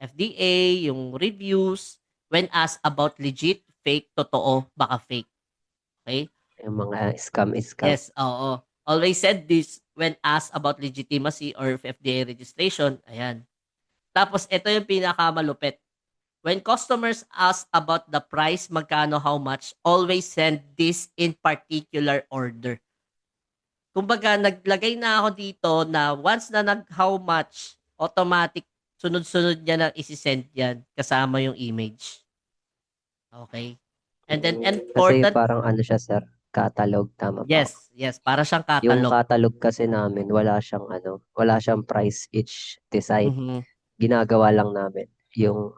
[SPEAKER 1] FDA, yung reviews, when asked about legit, fake, totoo, baka fake. Okay?
[SPEAKER 2] Yung mga scam.
[SPEAKER 1] Yes, oo. Always send this when asked about legitimacy or FDA registration. Ayan. Tapos, ito yung pinakamalupit. When customers ask about the price, magkano, how much, always send this in particular order. Kumbaga, naglagay na ako dito na once na nag-how much, automatic, sunod-sunod niya na isi-send yan kasama yung image. Okay? And then,
[SPEAKER 2] Kasi
[SPEAKER 1] important,
[SPEAKER 2] parang ano siya, sir, catalog, tama ba ako?
[SPEAKER 1] yes, yes, para siyang
[SPEAKER 2] Yung
[SPEAKER 1] catalog.
[SPEAKER 2] catalog kasi namin, wala siyang price each design.
[SPEAKER 1] Mhm.
[SPEAKER 2] Ginagawa lang namin yung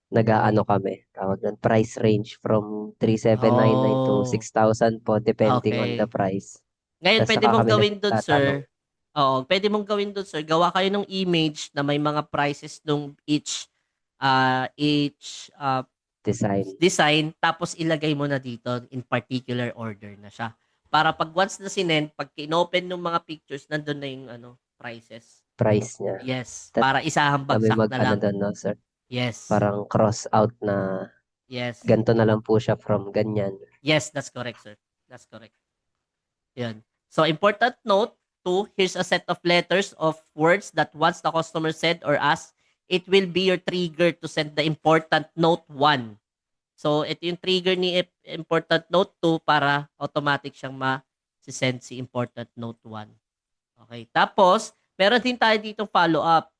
[SPEAKER 2] nag-aano kami, tawag nun, price range from 3,799 to
[SPEAKER 1] Oh,
[SPEAKER 2] 6,000 po, depending on the
[SPEAKER 1] okay.
[SPEAKER 2] price.
[SPEAKER 1] Ngayon,
[SPEAKER 2] Tapos
[SPEAKER 1] pwede
[SPEAKER 2] saka
[SPEAKER 1] mong
[SPEAKER 2] kami
[SPEAKER 1] gawin dun,
[SPEAKER 2] nagtatanong,
[SPEAKER 1] sir. Oo, pwede mong gawin dun, sir. Gawa kayo ng image na may mga prices nung each
[SPEAKER 2] design,
[SPEAKER 1] design, tapos ilagay mo na dito in particular order na siya. Para pag once na sinend, pag kinopen ng mga pictures, nandun na yung prices.
[SPEAKER 2] price niya.
[SPEAKER 1] Yes,
[SPEAKER 2] Tapos
[SPEAKER 1] para isahang
[SPEAKER 2] kami
[SPEAKER 1] bagsak na
[SPEAKER 2] mag-ano
[SPEAKER 1] lang.
[SPEAKER 2] doon, no, sir?
[SPEAKER 1] Yes.
[SPEAKER 2] Parang cross out na
[SPEAKER 1] Yes.
[SPEAKER 2] ganito na lang po siya from ganyan.
[SPEAKER 1] Yes, that's correct, sir. That's correct. Yun. So, important note, two, here's a set of letters of words that once the customer said or asked, it will be your trigger to send the important note one. So, ito yung trigger ni important note 2 para automatic siyang ma-send si important note 1. Okay. Tapos, meron din tayo dito follow-up.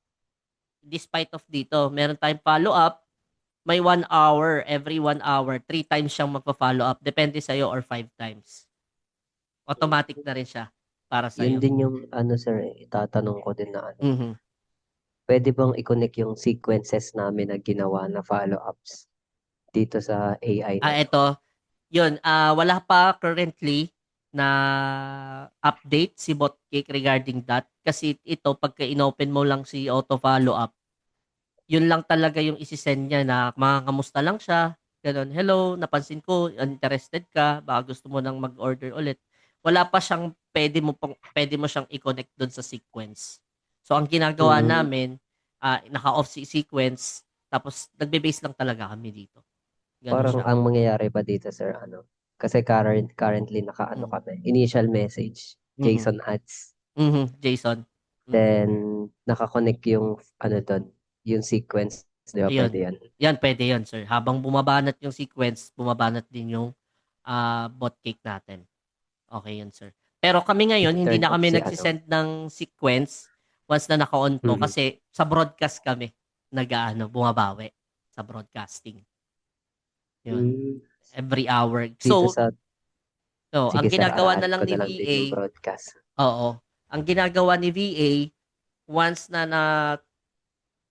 [SPEAKER 1] Despite of dito, meron tayong follow-up. May 1 hour, every 1 hour, 3 times siyang magpa-follow up. Depende sa'yo or 5 times. Automatic na rin siya para
[SPEAKER 2] Yun
[SPEAKER 1] sa'yo.
[SPEAKER 2] din yung ano, sir, itatanong ko din na ano.
[SPEAKER 1] Mhm.
[SPEAKER 2] Pwede bang i-connect yung sequences namin na ginawa na follow-ups dito sa AI na to?
[SPEAKER 1] Ito, yun, wala pa currently na update si Botcake regarding that. Kasi ito, pagka inopen mo lang si auto follow-up, yun lang talaga yung isisend niya na mga kamusta lang siya. Ganun, hello, napansin ko, interested ka, baka gusto mo nang mag-order ulit. Wala pa siyang pwede mo siyang i-connect doon sa sequence. So, ang ginagawa
[SPEAKER 2] Mm,
[SPEAKER 1] namin, naka-off si sequence, tapos nagbe-base lang talaga kami dito. Ganun
[SPEAKER 2] parang
[SPEAKER 1] siya.
[SPEAKER 2] ang mangyayari pa dito, sir, ano? Kasi currently naka-ano
[SPEAKER 1] Mm.
[SPEAKER 2] kami, initial message,
[SPEAKER 1] Mhm.
[SPEAKER 2] JSON ads.
[SPEAKER 1] Mhm, Jason. Mhm.
[SPEAKER 2] Then, nakakonect yung ano doon, yung sequence, di ba?
[SPEAKER 1] Ayun.
[SPEAKER 2] Pwede yan.
[SPEAKER 1] Yan, pwede yan, sir. Habang bumabanat yung sequence, bumabanat din yung bot cake natin. Okay yun, sir. Pero kami ngayon, hindi
[SPEAKER 2] I-turn
[SPEAKER 1] na
[SPEAKER 2] off
[SPEAKER 1] kami
[SPEAKER 2] si ano.
[SPEAKER 1] nagsisend ng sequence once na naka-on to
[SPEAKER 2] Mm.
[SPEAKER 1] kasi sa broadcast kami bumabawi sa broadcasting. Yun.
[SPEAKER 2] Mm.
[SPEAKER 1] Every hour.
[SPEAKER 2] Dito
[SPEAKER 1] So,
[SPEAKER 2] sa,
[SPEAKER 1] ang
[SPEAKER 2] sige sir,
[SPEAKER 1] ginagawa na
[SPEAKER 2] a-add ko
[SPEAKER 1] lang
[SPEAKER 2] na
[SPEAKER 1] ni
[SPEAKER 2] lang din
[SPEAKER 1] VA,
[SPEAKER 2] yung broadcast.
[SPEAKER 1] oo, ang ginagawa ni VA, once na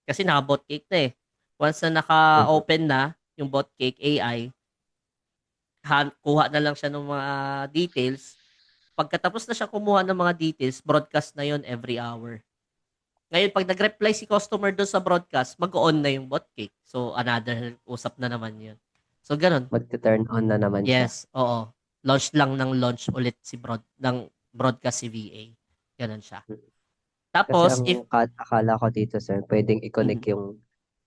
[SPEAKER 1] kasi naka-bot cake na eh. Once na
[SPEAKER 2] Mhm.
[SPEAKER 1] naka-open na yung bot cake AI, kuha na lang siya ng mga details. Pagkatapos na siya kumuha ng mga details, broadcast na yon every hour. Ngayon, pag nag-reply si customer doon sa broadcast, mag-on na yung bot cake. So, another usap na naman yun. So, ganun.
[SPEAKER 2] Magte-turn on na naman siya.
[SPEAKER 1] Yes, oo. Launch lang ng launch ulit si ng broadcast si VA. Ganun siya.
[SPEAKER 2] Mm. Kasi
[SPEAKER 1] Tapos,
[SPEAKER 2] ang
[SPEAKER 1] if,
[SPEAKER 2] akala ko dito, sir, pwedeng i-connect
[SPEAKER 1] mm,
[SPEAKER 2] yung,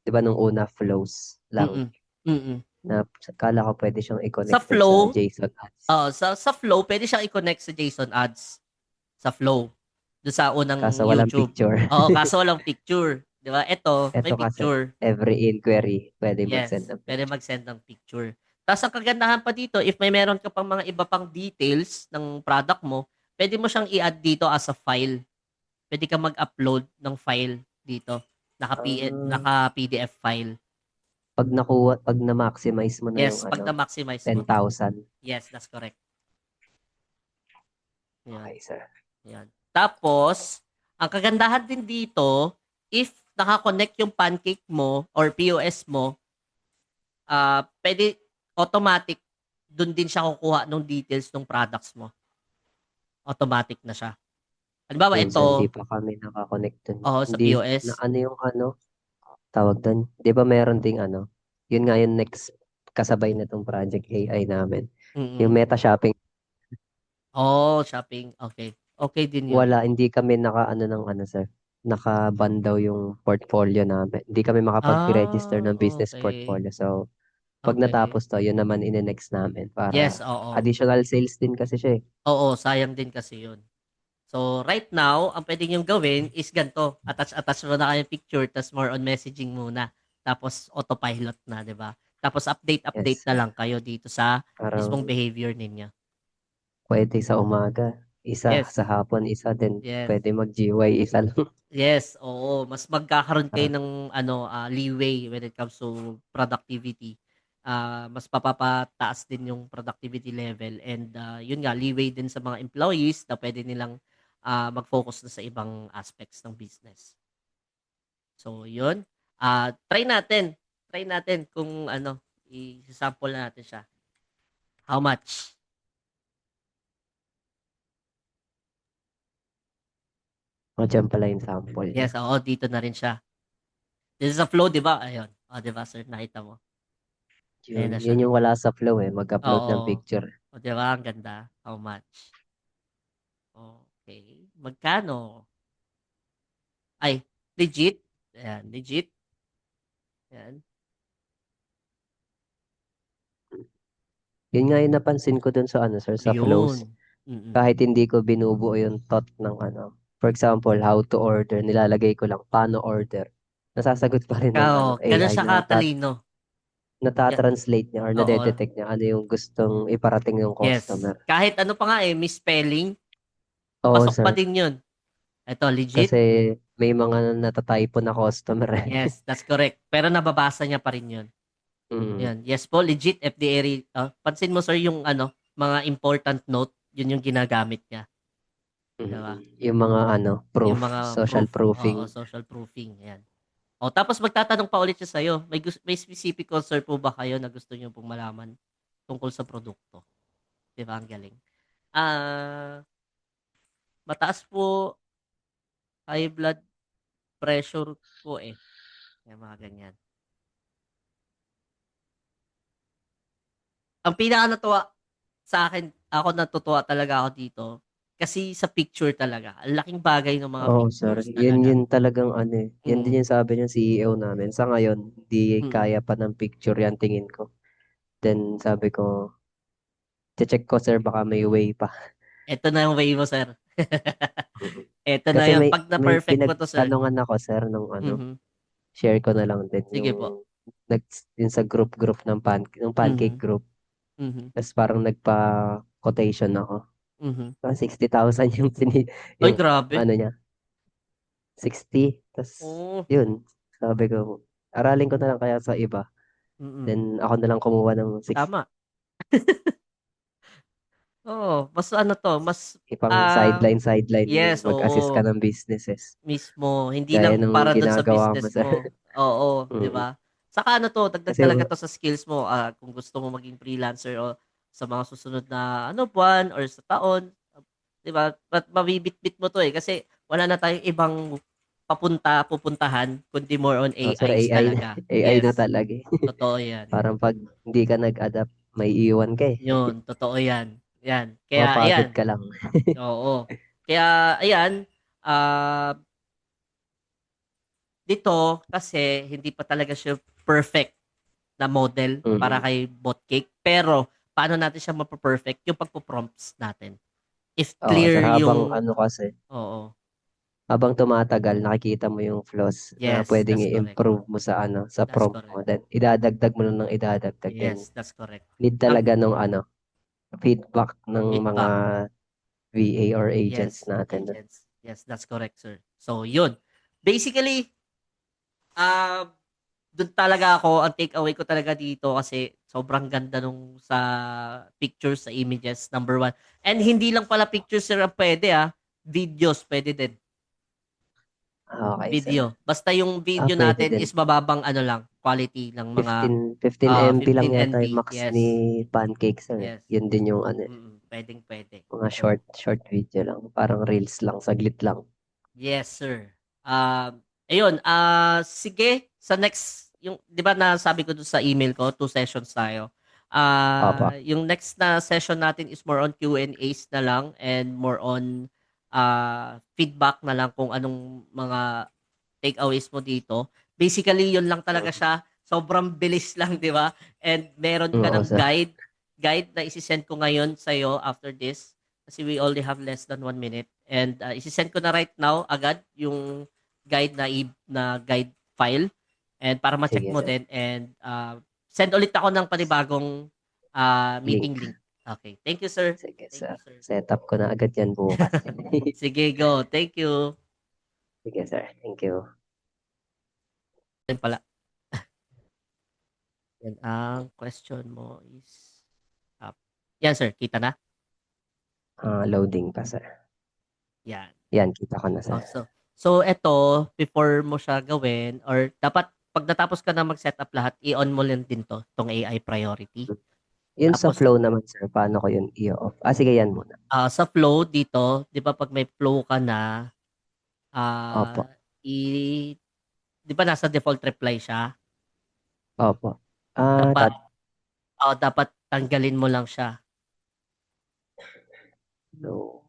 [SPEAKER 2] di ba nung una, flows lang.
[SPEAKER 1] mm, mm.
[SPEAKER 2] Na akala ko pwede siyang
[SPEAKER 1] Sa
[SPEAKER 2] i-connect dun sa
[SPEAKER 1] Flow,
[SPEAKER 2] JSON ads.
[SPEAKER 1] sa Flow, pwede siyang i-connect sa JSON ads. Sa Flow. Doon sa
[SPEAKER 2] Kaso
[SPEAKER 1] unang
[SPEAKER 2] walang
[SPEAKER 1] YouTube.
[SPEAKER 2] picture.
[SPEAKER 1] Oo, kaso walang picture. Di ba? Ito, may
[SPEAKER 2] Ito kasi,
[SPEAKER 1] picture.
[SPEAKER 2] every inquiry, pwede mag-send
[SPEAKER 1] Yes,
[SPEAKER 2] ng
[SPEAKER 1] pwede
[SPEAKER 2] picture.
[SPEAKER 1] mag-send ng picture. Tapos ang kagandahan pa dito, if may meron ka pang mga iba pang details ng product mo, pwede mo siyang i-add dito as a file. Pwede ka mag-upload ng file dito.
[SPEAKER 2] Ah,
[SPEAKER 1] Naka-PDF file.
[SPEAKER 2] pag na-maximize mo na yung
[SPEAKER 1] Yes, pag
[SPEAKER 2] ano,
[SPEAKER 1] na-maximize mo na.
[SPEAKER 2] 10,000.
[SPEAKER 1] Yes, that's correct. Yan.
[SPEAKER 2] Okay, sir.
[SPEAKER 1] Yan. Tapos, ang kagandahan din dito, if naka-connect yung pancake mo or POS mo, pwede automatic dun din siya kukuha ng details ng products mo. Automatic na siya. Halimbawa,
[SPEAKER 2] Yun, sir, hindi
[SPEAKER 1] ito,
[SPEAKER 2] pa kami nakakonect dun.
[SPEAKER 1] sa
[SPEAKER 2] Hindi, na
[SPEAKER 1] POS.
[SPEAKER 2] ano yung ano, tawag doon. Di ba meron ding ano, yun nga yung next kasabay na tong project AI namin. Yung
[SPEAKER 1] Mm.
[SPEAKER 2] Meta Shopping,
[SPEAKER 1] Oh, shopping. Okay. Okay din yun.
[SPEAKER 2] wala, hindi kami naka ano ng ano, sir. Naka-ban daw yung portfolio namin. Hindi kami makapag-register
[SPEAKER 1] Ah,
[SPEAKER 2] ng business
[SPEAKER 1] okay.
[SPEAKER 2] portfolio. So, pag
[SPEAKER 1] Okay.
[SPEAKER 2] natapos to, yun naman ine-next namin
[SPEAKER 1] Yes,
[SPEAKER 2] para
[SPEAKER 1] oo.
[SPEAKER 2] additional sales din kasi siya eh.
[SPEAKER 1] Oo, sayang din kasi yun. So, right now, ang pwede niyong gawin is ganito. Attach mo na kayong picture, tas more on messaging muna. Tapos, autopilot na, di ba? Tapos,
[SPEAKER 2] Yes,
[SPEAKER 1] update na
[SPEAKER 2] sir.
[SPEAKER 1] lang kayo dito sa mismong
[SPEAKER 2] Parang
[SPEAKER 1] behavior ninyo.
[SPEAKER 2] pwede sa umaga, isa sa
[SPEAKER 1] Yes.
[SPEAKER 2] hapon, isa din.
[SPEAKER 1] Yes.
[SPEAKER 2] Pwede mag-GY, isa lang.
[SPEAKER 1] Yes, oo. Mas magkakaroon kayo
[SPEAKER 2] Parang,
[SPEAKER 1] ng leeway when it comes to productivity. Mas papapataas din yung productivity level and yun nga leeway din sa mga employees na pwede nilang mag-focus na sa ibang aspects ng business. So, yun. Try natin. Try natin kung i-sample natin siya. How much?
[SPEAKER 2] dyan pala yung sample niya.
[SPEAKER 1] Yes, oo, dito na rin siya. This is a flow, di ba? Ayun. O, di ba, sir? Nakita mo. Ayan
[SPEAKER 2] Yun,
[SPEAKER 1] na siya.
[SPEAKER 2] yun yung wala sa flow eh, mag-upload ng
[SPEAKER 1] Oo.
[SPEAKER 2] picture.
[SPEAKER 1] O, di ba? Ang ganda. How much? Okay. Magkano? Ay, legit. Ayan, legit. Ayan.
[SPEAKER 2] Yun nga yung napansin ko dun sa ano, sir, sa flows.
[SPEAKER 1] Ayun. Mm-mm.
[SPEAKER 2] Kahit hindi ko binubuo yung thought ng ano. For example, how to order, nilalagay ko lang paano order. Nasasagot pa rin ng ano,
[SPEAKER 1] Ganun
[SPEAKER 2] AI
[SPEAKER 1] siya
[SPEAKER 2] na
[SPEAKER 1] katalino. Yeah.
[SPEAKER 2] nata-translate niya or
[SPEAKER 1] Oo.
[SPEAKER 2] nade-detect niya ano yung gustong iparating ng
[SPEAKER 1] Yes.
[SPEAKER 2] customer.
[SPEAKER 1] Kahit ano pa nga misspelling,
[SPEAKER 2] Oo,
[SPEAKER 1] papasok pa
[SPEAKER 2] sir.
[SPEAKER 1] din yun. Ito,
[SPEAKER 2] Kasi
[SPEAKER 1] legit.
[SPEAKER 2] may mga natatypo na customer eh.
[SPEAKER 1] Yes, that's correct. Pero nababasa niya pa rin yun.
[SPEAKER 2] Mm.
[SPEAKER 1] Yan. Yes po, legit FDA. Pansin mo sir yung mga important note, yun yung ginagamit niya. Diba?
[SPEAKER 2] Yung mga ano,
[SPEAKER 1] Yung
[SPEAKER 2] proof,
[SPEAKER 1] mga
[SPEAKER 2] social
[SPEAKER 1] proof. Oo,
[SPEAKER 2] proofing.
[SPEAKER 1] social proofing. Yan. O, tapos magtatanong pa ulit siya sa'yo. May specific concern po ba kayo na gusto niyo pong malaman tungkol sa produkto? Diba? Ang galing. Mataas po high blood pressure ko eh. Yung mga ganyan. Ang pinaka natuwa sa akin, ako natutuwa talaga ako dito. Kasi sa picture talaga. Ang laking bagay ng mga
[SPEAKER 2] Oo, sir.
[SPEAKER 1] pictures
[SPEAKER 2] Yun,
[SPEAKER 1] talaga.
[SPEAKER 2] yun talagang ano eh. Yan din
[SPEAKER 1] Mm.
[SPEAKER 2] yung sabi ng CEO namin. Sa ngayon, di kaya
[SPEAKER 1] Mm.
[SPEAKER 2] pa ng picture yan tingin ko. Then sabi ko, check ko sir, baka may way pa.
[SPEAKER 1] Ito na yung way mo, sir.
[SPEAKER 2] Mhm.
[SPEAKER 1] Ito na
[SPEAKER 2] Kasi
[SPEAKER 1] yun.
[SPEAKER 2] may
[SPEAKER 1] Pag
[SPEAKER 2] may
[SPEAKER 1] na-perfect mo to, sir.
[SPEAKER 2] pinagtanungan ako sir nung ano,
[SPEAKER 1] Mhm.
[SPEAKER 2] share ko na lang din
[SPEAKER 1] Sige po.
[SPEAKER 2] yung yung sa group ng pancake
[SPEAKER 1] Mhm.
[SPEAKER 2] group.
[SPEAKER 1] Mhm.
[SPEAKER 2] Tapos parang nagpa-quotation ako.
[SPEAKER 1] Mhm.
[SPEAKER 2] Parang 60,000 yung
[SPEAKER 1] Ay,
[SPEAKER 2] yung
[SPEAKER 1] grabe.
[SPEAKER 2] ano niya, 60. Tapos
[SPEAKER 1] Oo.
[SPEAKER 2] yun, sabi ko, aralin ko na lang kaya sa iba.
[SPEAKER 1] Mm.
[SPEAKER 2] Then ako na lang kumuha ng 60.
[SPEAKER 1] Tama. Oo, mas ano 'to, mas,
[SPEAKER 2] Ipang
[SPEAKER 1] ah
[SPEAKER 2] sideline yung
[SPEAKER 1] yes,
[SPEAKER 2] mag-assist ka
[SPEAKER 1] oo,
[SPEAKER 2] ng businesses.
[SPEAKER 1] mismo. Hindi
[SPEAKER 2] Gaya
[SPEAKER 1] lang
[SPEAKER 2] nung
[SPEAKER 1] para dun sa
[SPEAKER 2] ginagawa mo,
[SPEAKER 1] business
[SPEAKER 2] sir.
[SPEAKER 1] mo. Oo, 'di
[SPEAKER 2] Mm.
[SPEAKER 1] ba? Saka ano 'to, dagdag
[SPEAKER 2] Kasi,
[SPEAKER 1] talaga 'to sa skills mo, kung gusto mo maging freelancer o sa mga susunod na ano, buwan or sa taon, 'di ba? At mabibitbit mo 'to, eh, kasi wala na tayong ibang pupuntahan kundi more on
[SPEAKER 2] sir,
[SPEAKER 1] AIs
[SPEAKER 2] AI na.
[SPEAKER 1] talaga.
[SPEAKER 2] AI na
[SPEAKER 1] Yes,
[SPEAKER 2] talaga eh.
[SPEAKER 1] totoo 'yan.
[SPEAKER 2] Parang pag hindi ka nag-adapt, may iwan ka eh.
[SPEAKER 1] 'Yun, totoo 'yan, 'yan. Kaya
[SPEAKER 2] Mapapagod
[SPEAKER 1] ayan,
[SPEAKER 2] ka lang.
[SPEAKER 1] oo. Kaya ayan, dito kasi hindi pa talaga siya perfect na model para
[SPEAKER 2] Mm.
[SPEAKER 1] kay Botcake, pero paano natin siya mape-perfect yung pagpo-prompts natin. If
[SPEAKER 2] Oo, sir,
[SPEAKER 1] clear
[SPEAKER 2] habang
[SPEAKER 1] yung
[SPEAKER 2] ano kasi,
[SPEAKER 1] oo,
[SPEAKER 2] habang tumatagal, nakikita mo yung flaws na
[SPEAKER 1] yes,
[SPEAKER 2] pwedeng
[SPEAKER 1] that's correct.
[SPEAKER 2] i-improve mo sa ano, sa
[SPEAKER 1] That's
[SPEAKER 2] prompt mo.
[SPEAKER 1] correct.
[SPEAKER 2] Then, idadagdag mo lang ng idadagdag. Then,
[SPEAKER 1] Yes, that's correct.
[SPEAKER 2] need
[SPEAKER 1] Ang
[SPEAKER 2] talaga nung ano, feedback ng mga
[SPEAKER 1] feedback,
[SPEAKER 2] VA or agents
[SPEAKER 1] yes,
[SPEAKER 2] natin.
[SPEAKER 1] agents. Yes, that's correct, sir. So, yun. Basically, ah dun talaga ako, ang take away ko talaga dito kasi sobrang ganda nung sa pictures, sa images, number one. And hindi lang pala pictures sir ang pwede videos pwede din.
[SPEAKER 2] Okay, sir.
[SPEAKER 1] Video. Basta yung video
[SPEAKER 2] Pwede
[SPEAKER 1] natin
[SPEAKER 2] din.
[SPEAKER 1] is mababang ano lang, quality ng mga
[SPEAKER 2] 15 MB lang
[SPEAKER 1] 15
[SPEAKER 2] yata
[SPEAKER 1] NB.
[SPEAKER 2] yung max ni
[SPEAKER 1] Yes.
[SPEAKER 2] Pancake, sir.
[SPEAKER 1] Yes.
[SPEAKER 2] Yun din yung ano,
[SPEAKER 1] Pwedeng pwede.
[SPEAKER 2] mga
[SPEAKER 1] So,
[SPEAKER 2] short video lang. Parang reels lang, saglit lang.
[SPEAKER 1] yes, sir. Ayun, sige, sa next, yung, di ba nasabi ko dun sa email ko, 2 sessions tayo.
[SPEAKER 2] Papa.
[SPEAKER 1] Yung next na session natin is more on Q&As na lang and more on feedback na lang kung anong mga takeaways mo dito. Basically, yun lang talaga
[SPEAKER 2] Mhm.
[SPEAKER 1] siya. Sobrang bilis lang, di ba? And meron ka
[SPEAKER 2] Oo,
[SPEAKER 1] ng
[SPEAKER 2] sir.
[SPEAKER 1] guide na isisend ko ngayon sa'yo after this kasi we only have less than 1 minute. And isisend ko na right now agad yung na guide file and para ma-check
[SPEAKER 2] Sige,
[SPEAKER 1] mo
[SPEAKER 2] sir.
[SPEAKER 1] din and send ulit ako ng panibagong meeting
[SPEAKER 2] Link.
[SPEAKER 1] link. Okay. Thank you, sir.
[SPEAKER 2] Sige,
[SPEAKER 1] Thank
[SPEAKER 2] sir.
[SPEAKER 1] you, sir.
[SPEAKER 2] Set up ko na agad yan bukas.
[SPEAKER 1] Sige, go. Thank you.
[SPEAKER 2] Sige, sir. Thank you.
[SPEAKER 1] Yan pala. Yan ang question mo is up. Yan, sir. Kita na?
[SPEAKER 2] Loading pa, sir.
[SPEAKER 1] Yan.
[SPEAKER 2] Yan, kita ko na, sir.
[SPEAKER 1] Oh, so eto, before mo siya gawin or dapat pag natapos ka na mag-setup lahat, i-on mo lang din 'tong AI priority.
[SPEAKER 2] Yun sa
[SPEAKER 1] Tapos
[SPEAKER 2] flow naman, sir. Paano ko yun i-off? Sige, yan muna.
[SPEAKER 1] sa flow dito, 'di ba pag may flow ka na,
[SPEAKER 2] Opo.
[SPEAKER 1] ah, i 'di ba nasa default reply siya?
[SPEAKER 2] Opo.
[SPEAKER 1] Dapat dapat tanggalin mo lang siya.
[SPEAKER 2] No.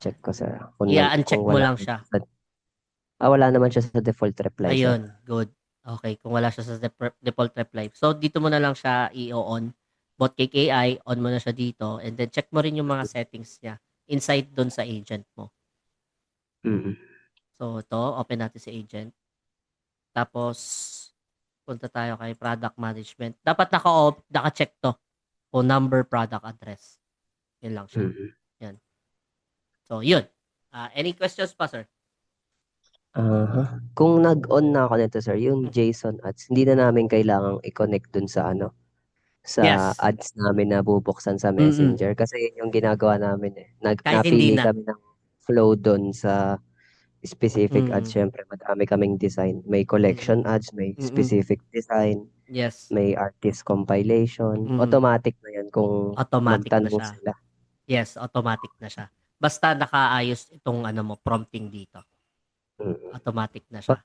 [SPEAKER 2] Check ko, sir. Kung, kung
[SPEAKER 1] I-uncheck mo
[SPEAKER 2] wala
[SPEAKER 1] lang
[SPEAKER 2] naman
[SPEAKER 1] siya.
[SPEAKER 2] siya sa, wala naman siya sa default reply, sir.
[SPEAKER 1] Ayun, good. Okay, kung wala siya sa default reply. So, dito mo na lang siya i-on. Botcake AI, on mo na siya dito. And then, check mo rin yung mga settings niya inside doon sa agent mo.
[SPEAKER 2] Mm.
[SPEAKER 1] So, ito, open natin si agent. Tapos, punta tayo kay product management. Dapat naka-check to. O number, product address. Yun lang siya.
[SPEAKER 2] Mm.
[SPEAKER 1] Yan. So, yun. Any questions pa, sir?
[SPEAKER 2] Kung nag-on na ako nito, sir, yung
[SPEAKER 1] Mhm.
[SPEAKER 2] JSON ads, hindi na namin kailangang i-connect dun sa ano, sa
[SPEAKER 1] Yes.
[SPEAKER 2] ads namin na bubuksan sa
[SPEAKER 1] Mm-mm.
[SPEAKER 2] Messenger. Kasi yun yung ginagawa namin eh.
[SPEAKER 1] Kahit hindi
[SPEAKER 2] Napili
[SPEAKER 1] na.
[SPEAKER 2] kami ng flow dun sa specific ads.
[SPEAKER 1] Mm-mm.
[SPEAKER 2] Syempre, madami kaming design. May
[SPEAKER 1] Mm-mm.
[SPEAKER 2] collection ads, may
[SPEAKER 1] Mm-mm.
[SPEAKER 2] specific design,
[SPEAKER 1] Yes.
[SPEAKER 2] may artist compilation.
[SPEAKER 1] Mm.
[SPEAKER 2] Automatic na yan kung
[SPEAKER 1] Automatic na
[SPEAKER 2] magtanong
[SPEAKER 1] siya.
[SPEAKER 2] sila.
[SPEAKER 1] Yes, automatic na siya. Basta nakaayos itong ano mo, prompting dito.
[SPEAKER 2] Mm.
[SPEAKER 1] Automatic na siya.
[SPEAKER 2] Pag,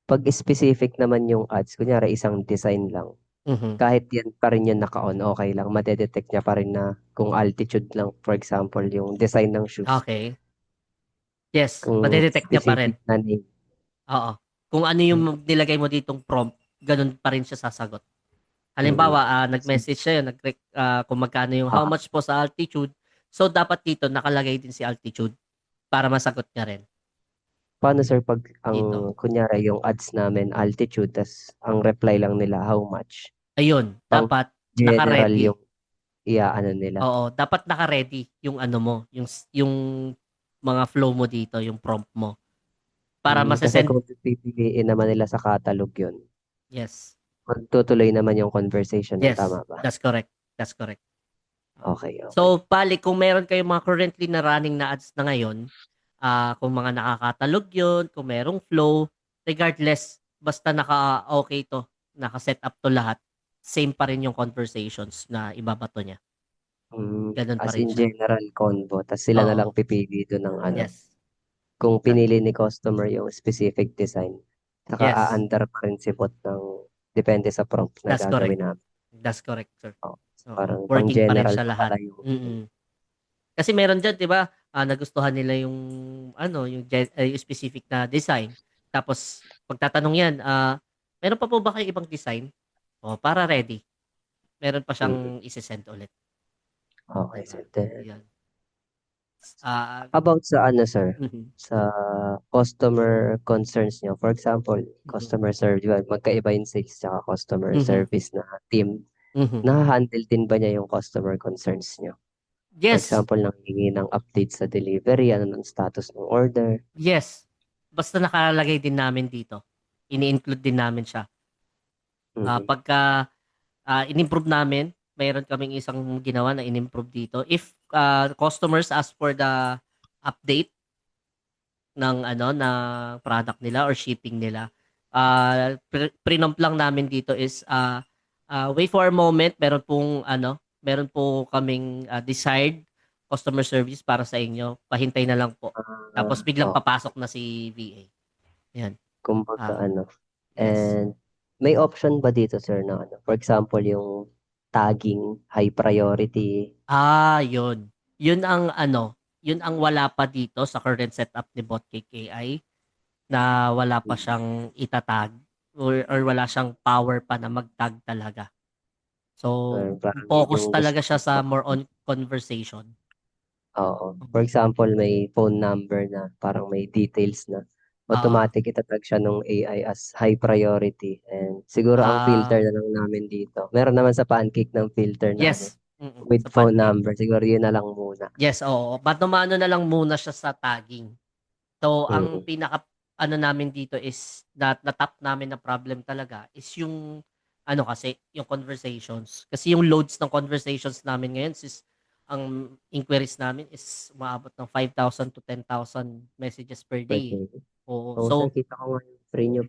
[SPEAKER 2] pag specific naman yung ads, kunyari isang design lang,
[SPEAKER 1] Mhm.
[SPEAKER 2] kahit yan pa rin yung naka-on, okay lang. Madedetect niya pa rin na kung altitude lang, for example, yung design ng shoes.
[SPEAKER 1] Okay. Yes,
[SPEAKER 2] Kung
[SPEAKER 1] madedetect niya pa rin.
[SPEAKER 2] specific na name.
[SPEAKER 1] Oo. Kung ano yung nilagay mo ditong prompt, ganun pa rin siya sasagot.
[SPEAKER 2] Mm.
[SPEAKER 1] Halimbawa, nag-message siya yun, kung magkano yung how
[SPEAKER 2] Ah,
[SPEAKER 1] much po sa altitude. So, dapat dito nakalagay din si altitude para masagot niya rin
[SPEAKER 2] paano sir pag ang
[SPEAKER 1] dito.
[SPEAKER 2] kunyari yung ads namin altitude tas ang reply lang nila how much?
[SPEAKER 1] Ayun,
[SPEAKER 2] Pang
[SPEAKER 1] dapat
[SPEAKER 2] general
[SPEAKER 1] naka-ready.
[SPEAKER 2] yung iaano nila.
[SPEAKER 1] Oo, dapat naka-ready yung ano mo, yung mga flow mo dito, yung prompt mo para
[SPEAKER 2] Kasi
[SPEAKER 1] mase-send.
[SPEAKER 2] kung pipiliin naman nila sa catalog yun,
[SPEAKER 1] Yes.
[SPEAKER 2] magtutuloy naman yung conversation nun,
[SPEAKER 1] Yes,
[SPEAKER 2] tama ba?
[SPEAKER 1] that's correct. That's correct.
[SPEAKER 2] Okay, okay.
[SPEAKER 1] So, bale kung meron kayong mga currently na running na ads na ngayon, kung mga nakakatalog 'yun, kung merong flow, regardless basta naka-okey 'to, naka-set up 'to lahat, same pa rin yung conversations na ibabato niya, gano'n pa
[SPEAKER 2] As
[SPEAKER 1] rin
[SPEAKER 2] in
[SPEAKER 1] siya.
[SPEAKER 2] general convo, tas sila na lang
[SPEAKER 1] Oo,
[SPEAKER 2] pipili dun ng ano,
[SPEAKER 1] yes.
[SPEAKER 2] kung
[SPEAKER 1] Ah,
[SPEAKER 2] pinili ni customer yung specific design, saka
[SPEAKER 1] yes,
[SPEAKER 2] aandar pa rin si bot ng depende sa prompt na
[SPEAKER 1] that's correct.
[SPEAKER 2] gagawin namin.
[SPEAKER 1] That's correct, sir.
[SPEAKER 2] Oo.
[SPEAKER 1] Oo,
[SPEAKER 2] Parang pang
[SPEAKER 1] working pa rin
[SPEAKER 2] general
[SPEAKER 1] siya
[SPEAKER 2] pa
[SPEAKER 1] lahat.
[SPEAKER 2] pala yung
[SPEAKER 1] Kasi meron diyan 'di ba, nagustuhan nila yung ano, yung specific na design. Tapos pagtatanong 'yan, "Meron pa po ba kayong ibang design?" Oh, para ready. Meron pa
[SPEAKER 2] mm,
[SPEAKER 1] siyang ise-send ulit, 'di
[SPEAKER 2] okay
[SPEAKER 1] ba?
[SPEAKER 2] sir. Then,
[SPEAKER 1] 'Yun. Ah,
[SPEAKER 2] about sa ano sir,
[SPEAKER 1] mhm,
[SPEAKER 2] sa customer concerns niyo. For example,
[SPEAKER 1] mhm,
[SPEAKER 2] customer service, di ba, magkaiba yung sales tsaka customer
[SPEAKER 1] mhm,
[SPEAKER 2] service na team.
[SPEAKER 1] mhm.
[SPEAKER 2] Naha-handle din ba niya yung customer concerns niyo? For
[SPEAKER 1] Yes,
[SPEAKER 2] example, nanghingi ng update sa delivery, ano ng status ng order.
[SPEAKER 1] yes. Basta nakalagay din namin dito. Ini-include din namin siya.
[SPEAKER 2] Mhm.
[SPEAKER 1] Pagka in-improve namin. Mayroon kaming isang ginawa na in-improve dito. If customers ask for the update ng ano na product nila or shipping nila, pre-prompt lang namin dito is wait for a moment, meron po kaming desired customer service para sa inyo. Pahintay na lang po. Tapos biglang
[SPEAKER 2] Okay.
[SPEAKER 1] papasok na si VA. Yan.
[SPEAKER 2] Kumbaga
[SPEAKER 1] Ah,
[SPEAKER 2] ano,
[SPEAKER 1] yes.
[SPEAKER 2] and may option ba dito sir na ano, for example, yung tagging, high priority.
[SPEAKER 1] Yun. Yun ang ano, yun ang wala pa dito sa current setup ni Botcake AI na wala pa siyang itatag or wala siyang power pa na mag-tag talaga. So,
[SPEAKER 2] Parang yun
[SPEAKER 1] focus
[SPEAKER 2] yung
[SPEAKER 1] talaga
[SPEAKER 2] gusto
[SPEAKER 1] siya
[SPEAKER 2] kong
[SPEAKER 1] sa more on conversation.
[SPEAKER 2] oo. For example, may phone number na, parang may details na.
[SPEAKER 1] Oo.
[SPEAKER 2] Automatic itatag siya nung AI as high priority. And siguro ang filter
[SPEAKER 1] Ah,
[SPEAKER 2] na lang namin dito. Meron naman sa Pancake ng filter na ano,
[SPEAKER 1] yes.
[SPEAKER 2] with
[SPEAKER 1] Sa
[SPEAKER 2] phone
[SPEAKER 1] Pancake.
[SPEAKER 2] number. Siguro yun na lang muna.
[SPEAKER 1] Yes, oo. Mano-mano na lang muna siya sa tagging. So, ang
[SPEAKER 2] Mm.
[SPEAKER 1] pinaka ano namin dito is na-tap namin na problem talaga is yung ano kasi, yung conversations. Kasi yung loads ng conversations namin ngayon is ang inquiries namin is umaabot ng 5,000 to 10,000 messages per
[SPEAKER 2] Per
[SPEAKER 1] day.
[SPEAKER 2] day.
[SPEAKER 1] Oo.
[SPEAKER 2] Oo, sir,
[SPEAKER 1] So,
[SPEAKER 2] kita ko nga yung free nyo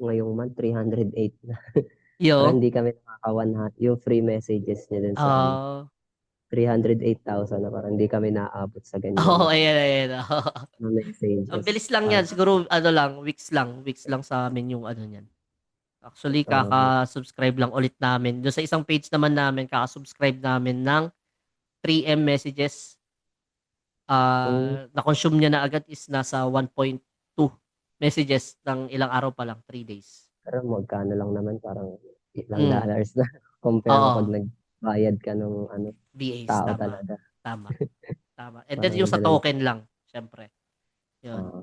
[SPEAKER 2] ngayong month, 308 na. Parang
[SPEAKER 1] yun,
[SPEAKER 2] hindi kami yung free messages niya dun sa ano,
[SPEAKER 1] ah
[SPEAKER 2] 308,000 na parang hindi kami naaabot sa ganyan
[SPEAKER 1] oo, ayan, ayan.
[SPEAKER 2] na
[SPEAKER 1] Ang
[SPEAKER 2] messages.
[SPEAKER 1] bilis lang yan.
[SPEAKER 2] Parang,
[SPEAKER 1] Siguro ano lang, weeks lang sa amin yung ano niyan. Actually,
[SPEAKER 2] uh,
[SPEAKER 1] kaka-subscribe lang ulit namin. Doon sa isang page naman namin, kaka-subscribe namin ng 3M messages.
[SPEAKER 2] mm,
[SPEAKER 1] Na-consume niya na agad is nasa 1.2 messages ng ilang araw pa lang, 3 days.
[SPEAKER 2] pero magkano lang naman, parang ilang
[SPEAKER 1] Mm.
[SPEAKER 2] dollars na compare mo pag
[SPEAKER 1] Oo,
[SPEAKER 2] nagbayad ka ng ano,
[SPEAKER 1] VAs,
[SPEAKER 2] tao
[SPEAKER 1] tama.
[SPEAKER 2] talaga.
[SPEAKER 1] Tama, tama. And then yung
[SPEAKER 2] Parang
[SPEAKER 1] sa
[SPEAKER 2] ganun.
[SPEAKER 1] token lang, syempre. Yun.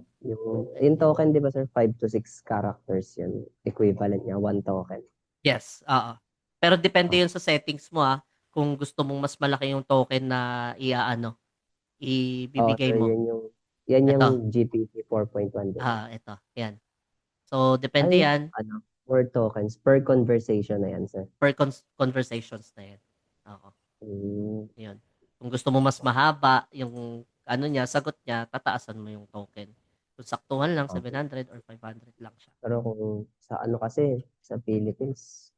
[SPEAKER 2] Yung token, di ba sir, 5 to 6 characters yun. Equivalent niya, one token.
[SPEAKER 1] Yes, oo. Pero depende
[SPEAKER 2] Oh,
[SPEAKER 1] yun sa settings mo kung gusto mong mas malaki yung token na
[SPEAKER 2] oo,
[SPEAKER 1] ibibigay
[SPEAKER 2] sir,
[SPEAKER 1] mo.
[SPEAKER 2] yan yung
[SPEAKER 1] Ito,
[SPEAKER 2] GPT 4.1, di ba?
[SPEAKER 1] ito, yan. So, depende
[SPEAKER 2] Ay,
[SPEAKER 1] yan
[SPEAKER 2] ano, more tokens per conversation na yan, sir.
[SPEAKER 1] per conversations na yan. Oo,
[SPEAKER 2] Mm,
[SPEAKER 1] yun. Kung gusto mo mas mahaba, yung ano niya, sagot niya, tataasan mo yung token. Kung saktuhan lang,
[SPEAKER 2] okay.
[SPEAKER 1] 700 or 500 lang siya.
[SPEAKER 2] Pero kung sa ano kasi, sa Philippines,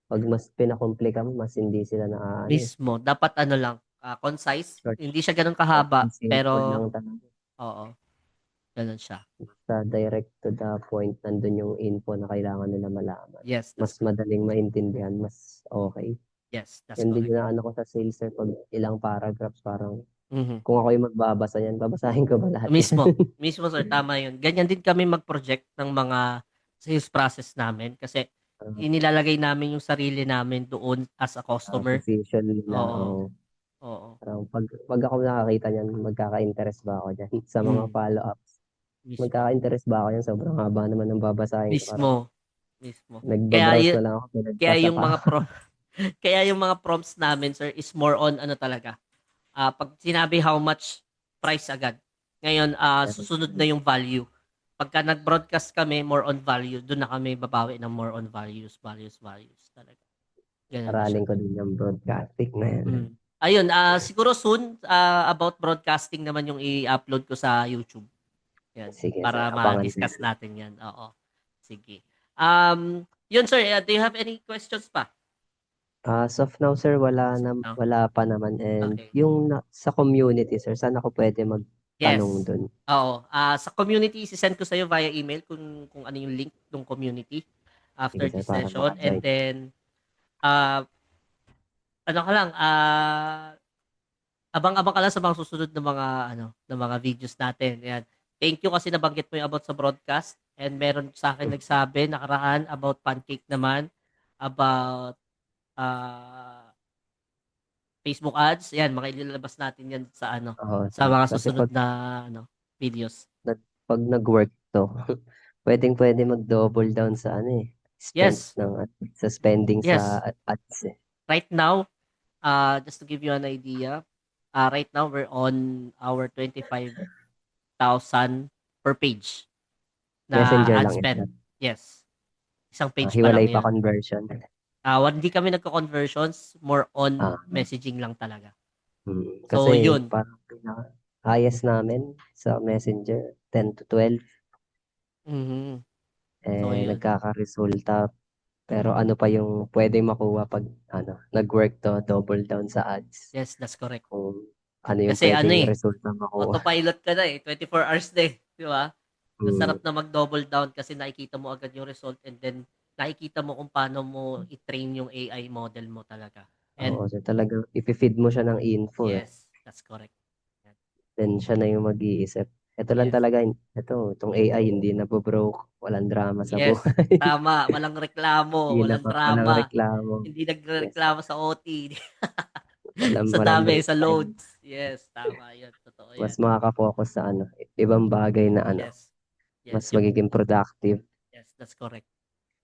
[SPEAKER 2] pag mas pinakomplika mo, mas hindi sila na ano eh.
[SPEAKER 1] Mismo, dapat ano lang, concise.
[SPEAKER 2] Short,
[SPEAKER 1] Hindi siya ganun
[SPEAKER 2] short and
[SPEAKER 1] kahaba,
[SPEAKER 2] simple
[SPEAKER 1] pero
[SPEAKER 2] lang talaga.
[SPEAKER 1] oo, ganun siya.
[SPEAKER 2] Basta direct to the point, nandun yung info na kailangan nila malaman.
[SPEAKER 1] Yes,
[SPEAKER 2] Mas
[SPEAKER 1] that's correct.
[SPEAKER 2] madaling maintindihan, mas okay.
[SPEAKER 1] Yes, that's
[SPEAKER 2] Yan din
[SPEAKER 1] correct.
[SPEAKER 2] yung ano ko sa sales sir, pag ilang paragraphs, parang
[SPEAKER 1] Mhm.
[SPEAKER 2] kung ako yung magbabasa niyan, babasahin ko ba lahat yan?
[SPEAKER 1] Mismo, mismo sir, tama yun. Ganyan din kami mag-project ng mga sales process namin kasi inilalagay namin yung sarili namin doon as a customer.
[SPEAKER 2] Position nila,
[SPEAKER 1] Oo,
[SPEAKER 2] o
[SPEAKER 1] oo,
[SPEAKER 2] parang pag ako nakakita niyan, magkaka-interest ba ako diyan sa mga
[SPEAKER 1] mm,
[SPEAKER 2] follow-ups?
[SPEAKER 1] mismo,
[SPEAKER 2] Magkaka-interest ba ako yan? Sobrang haba naman ng babasahin ko. Parang
[SPEAKER 1] mismo, mismo. Kaya
[SPEAKER 2] nagbabrowse
[SPEAKER 1] y-
[SPEAKER 2] na lang ako,
[SPEAKER 1] kaya
[SPEAKER 2] pinagpasa
[SPEAKER 1] yung
[SPEAKER 2] pa.
[SPEAKER 1] mga kaya yung mga prompts namin sir is more on ano talaga. Pag sinabi how much price agad. Ngayon susunod na yung value. Pagka nag-broadcast kami more on value, doon na kami babawi ng more on values talaga. Gano'n na siya.
[SPEAKER 2] Aralin ko din yung broadcasting na yan.
[SPEAKER 1] Mm. Ayun, siguro soon, about broadcasting naman yung i-upload ko sa YouTube. Yan,
[SPEAKER 2] Sige sir,
[SPEAKER 1] para
[SPEAKER 2] abangan ko
[SPEAKER 1] ma-discuss
[SPEAKER 2] yan.
[SPEAKER 1] natin yan. Oo. Sige. Yun sir, do you have any questions pa?
[SPEAKER 2] As of now sir,
[SPEAKER 1] No?
[SPEAKER 2] wala pa naman, and
[SPEAKER 1] Okay.
[SPEAKER 2] yung sa community sir, saan ako pwede magtanong
[SPEAKER 1] Yes.
[SPEAKER 2] dun?
[SPEAKER 1] Oo. Sa community, send ko sa'yo via email kung ano yung link ng community
[SPEAKER 2] Sige
[SPEAKER 1] after
[SPEAKER 2] sir,
[SPEAKER 1] this
[SPEAKER 2] para
[SPEAKER 1] session. And
[SPEAKER 2] maka-join.
[SPEAKER 1] then, uh, ano ka lang, abang-abang ka lang sa mga susunod na mga ng mga videos natin. Yan. Thank you kasi nabanggit mo yung about sa broadcast, and meron sa akin nagsabi nakaraan about pancake naman, about uh, Facebook ads. Yan, mga ilalabas natin yan sa
[SPEAKER 2] Oo
[SPEAKER 1] sa
[SPEAKER 2] sir,
[SPEAKER 1] mga
[SPEAKER 2] kasi
[SPEAKER 1] susunod na videos.
[SPEAKER 2] pag nag-work to, pwede mag-double down sa spend
[SPEAKER 1] Yes.
[SPEAKER 2] sa spending sa
[SPEAKER 1] Yes.
[SPEAKER 2] ads eh.
[SPEAKER 1] Right now, just to give you an idea, right now we're on our 25,000 per page na
[SPEAKER 2] Messenger
[SPEAKER 1] ad
[SPEAKER 2] lang
[SPEAKER 1] spend.
[SPEAKER 2] yan.
[SPEAKER 1] Yes. Isang page pa lang
[SPEAKER 2] Hiwalay pa
[SPEAKER 1] 'yun.
[SPEAKER 2] conversion.
[SPEAKER 1] Hindi kami nagko-conversions, more on
[SPEAKER 2] Ah,
[SPEAKER 1] messaging lang talaga.
[SPEAKER 2] kasi
[SPEAKER 1] So 'yun.
[SPEAKER 2] parang highest namin sa Messenger, 10 to 12,
[SPEAKER 1] Mhm. So 'yun.
[SPEAKER 2] nagkakaresulta. Pero ano pa yung pwedeng makuha pag nag-work to, double down sa ads.
[SPEAKER 1] Yes, that's correct.
[SPEAKER 2] Kung ano yung
[SPEAKER 1] Kasi
[SPEAKER 2] pwedeng resulta makuha.
[SPEAKER 1] autopilot ka na, 24 hours na, 'di ba? Ang
[SPEAKER 2] Mm,
[SPEAKER 1] sarap na mag-double down kasi nakikita mo agad yung result, and then nakikita mo kung paano mo i-train yung AI model mo talaga.
[SPEAKER 2] oo,
[SPEAKER 1] And
[SPEAKER 2] so talagang ipi-feed mo siya ng info eh.
[SPEAKER 1] yes, that's correct. Yan.
[SPEAKER 2] Then siya na yung mag-iisip. Ito lang
[SPEAKER 1] Yes.
[SPEAKER 2] talaga, itong AI hindi na broke, walang drama sa
[SPEAKER 1] Yes,
[SPEAKER 2] buhay.
[SPEAKER 1] tama. Walang reklamo,
[SPEAKER 2] Hindi na
[SPEAKER 1] walang
[SPEAKER 2] walang
[SPEAKER 1] drama.
[SPEAKER 2] reklamo.
[SPEAKER 1] Hindi
[SPEAKER 2] Yes,
[SPEAKER 1] nagrereklamo sa OT, sa
[SPEAKER 2] walang
[SPEAKER 1] dami, sa
[SPEAKER 2] breakdown.
[SPEAKER 1] loads. Yes, tama 'yun, totoo
[SPEAKER 2] Mas
[SPEAKER 1] 'yan.
[SPEAKER 2] makaka-focus sa ibang bagay na
[SPEAKER 1] Yes.
[SPEAKER 2] mas
[SPEAKER 1] Yes,
[SPEAKER 2] magiging productive.
[SPEAKER 1] yes, that's correct.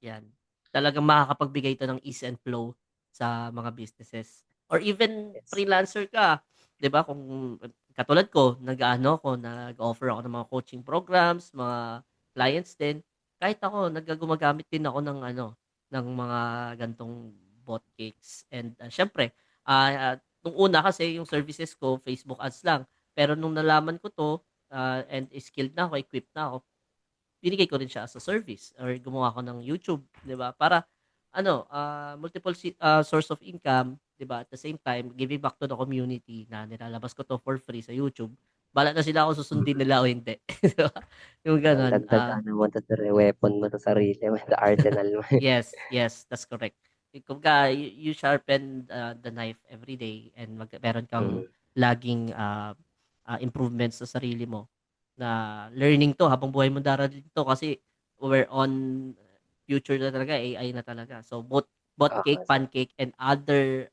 [SPEAKER 1] 'Yan. Talagang makakapagbigay ito ng ease and flow sa mga businesses. Or even
[SPEAKER 2] Yes.
[SPEAKER 1] freelancer ka, 'di ba? Kung katulad ko, nag-offer ako ng mga coaching programs, mga clients din. Kahit ako, gumagamit din ako ng ng mga gantong bot cakes. And syempre, nung una kasi yung services ko, Facebook ads lang. Pero nung nalaman ko 'to, and skilled na ako, equipped na ako, binigay ko rin siya as a service, or gumawa ako ng YouTube, 'di ba? Para multiple source of income, 'di ba? At the same time, giving back to the community na nilalabas ko 'to for free sa YouTube. Bahala na sila kung susundin
[SPEAKER 2] Mm.
[SPEAKER 1] nila o hindi, 'di ba? Yung gano'n.
[SPEAKER 2] Dagdag mo to sir, weapon mo to sarili mo, the arsenal mo.
[SPEAKER 1] Yes, yes, that's correct. Kumbaga, you sharpen the knife every day, and meron kang
[SPEAKER 2] Mm.
[SPEAKER 1] laging improvements sa sarili mo, na learning 'to habang buhay mo darating 'to, kasi we're on future na talaga, AI na talaga. So both
[SPEAKER 2] Oo,
[SPEAKER 1] cake,
[SPEAKER 2] sir.
[SPEAKER 1] pancake, and other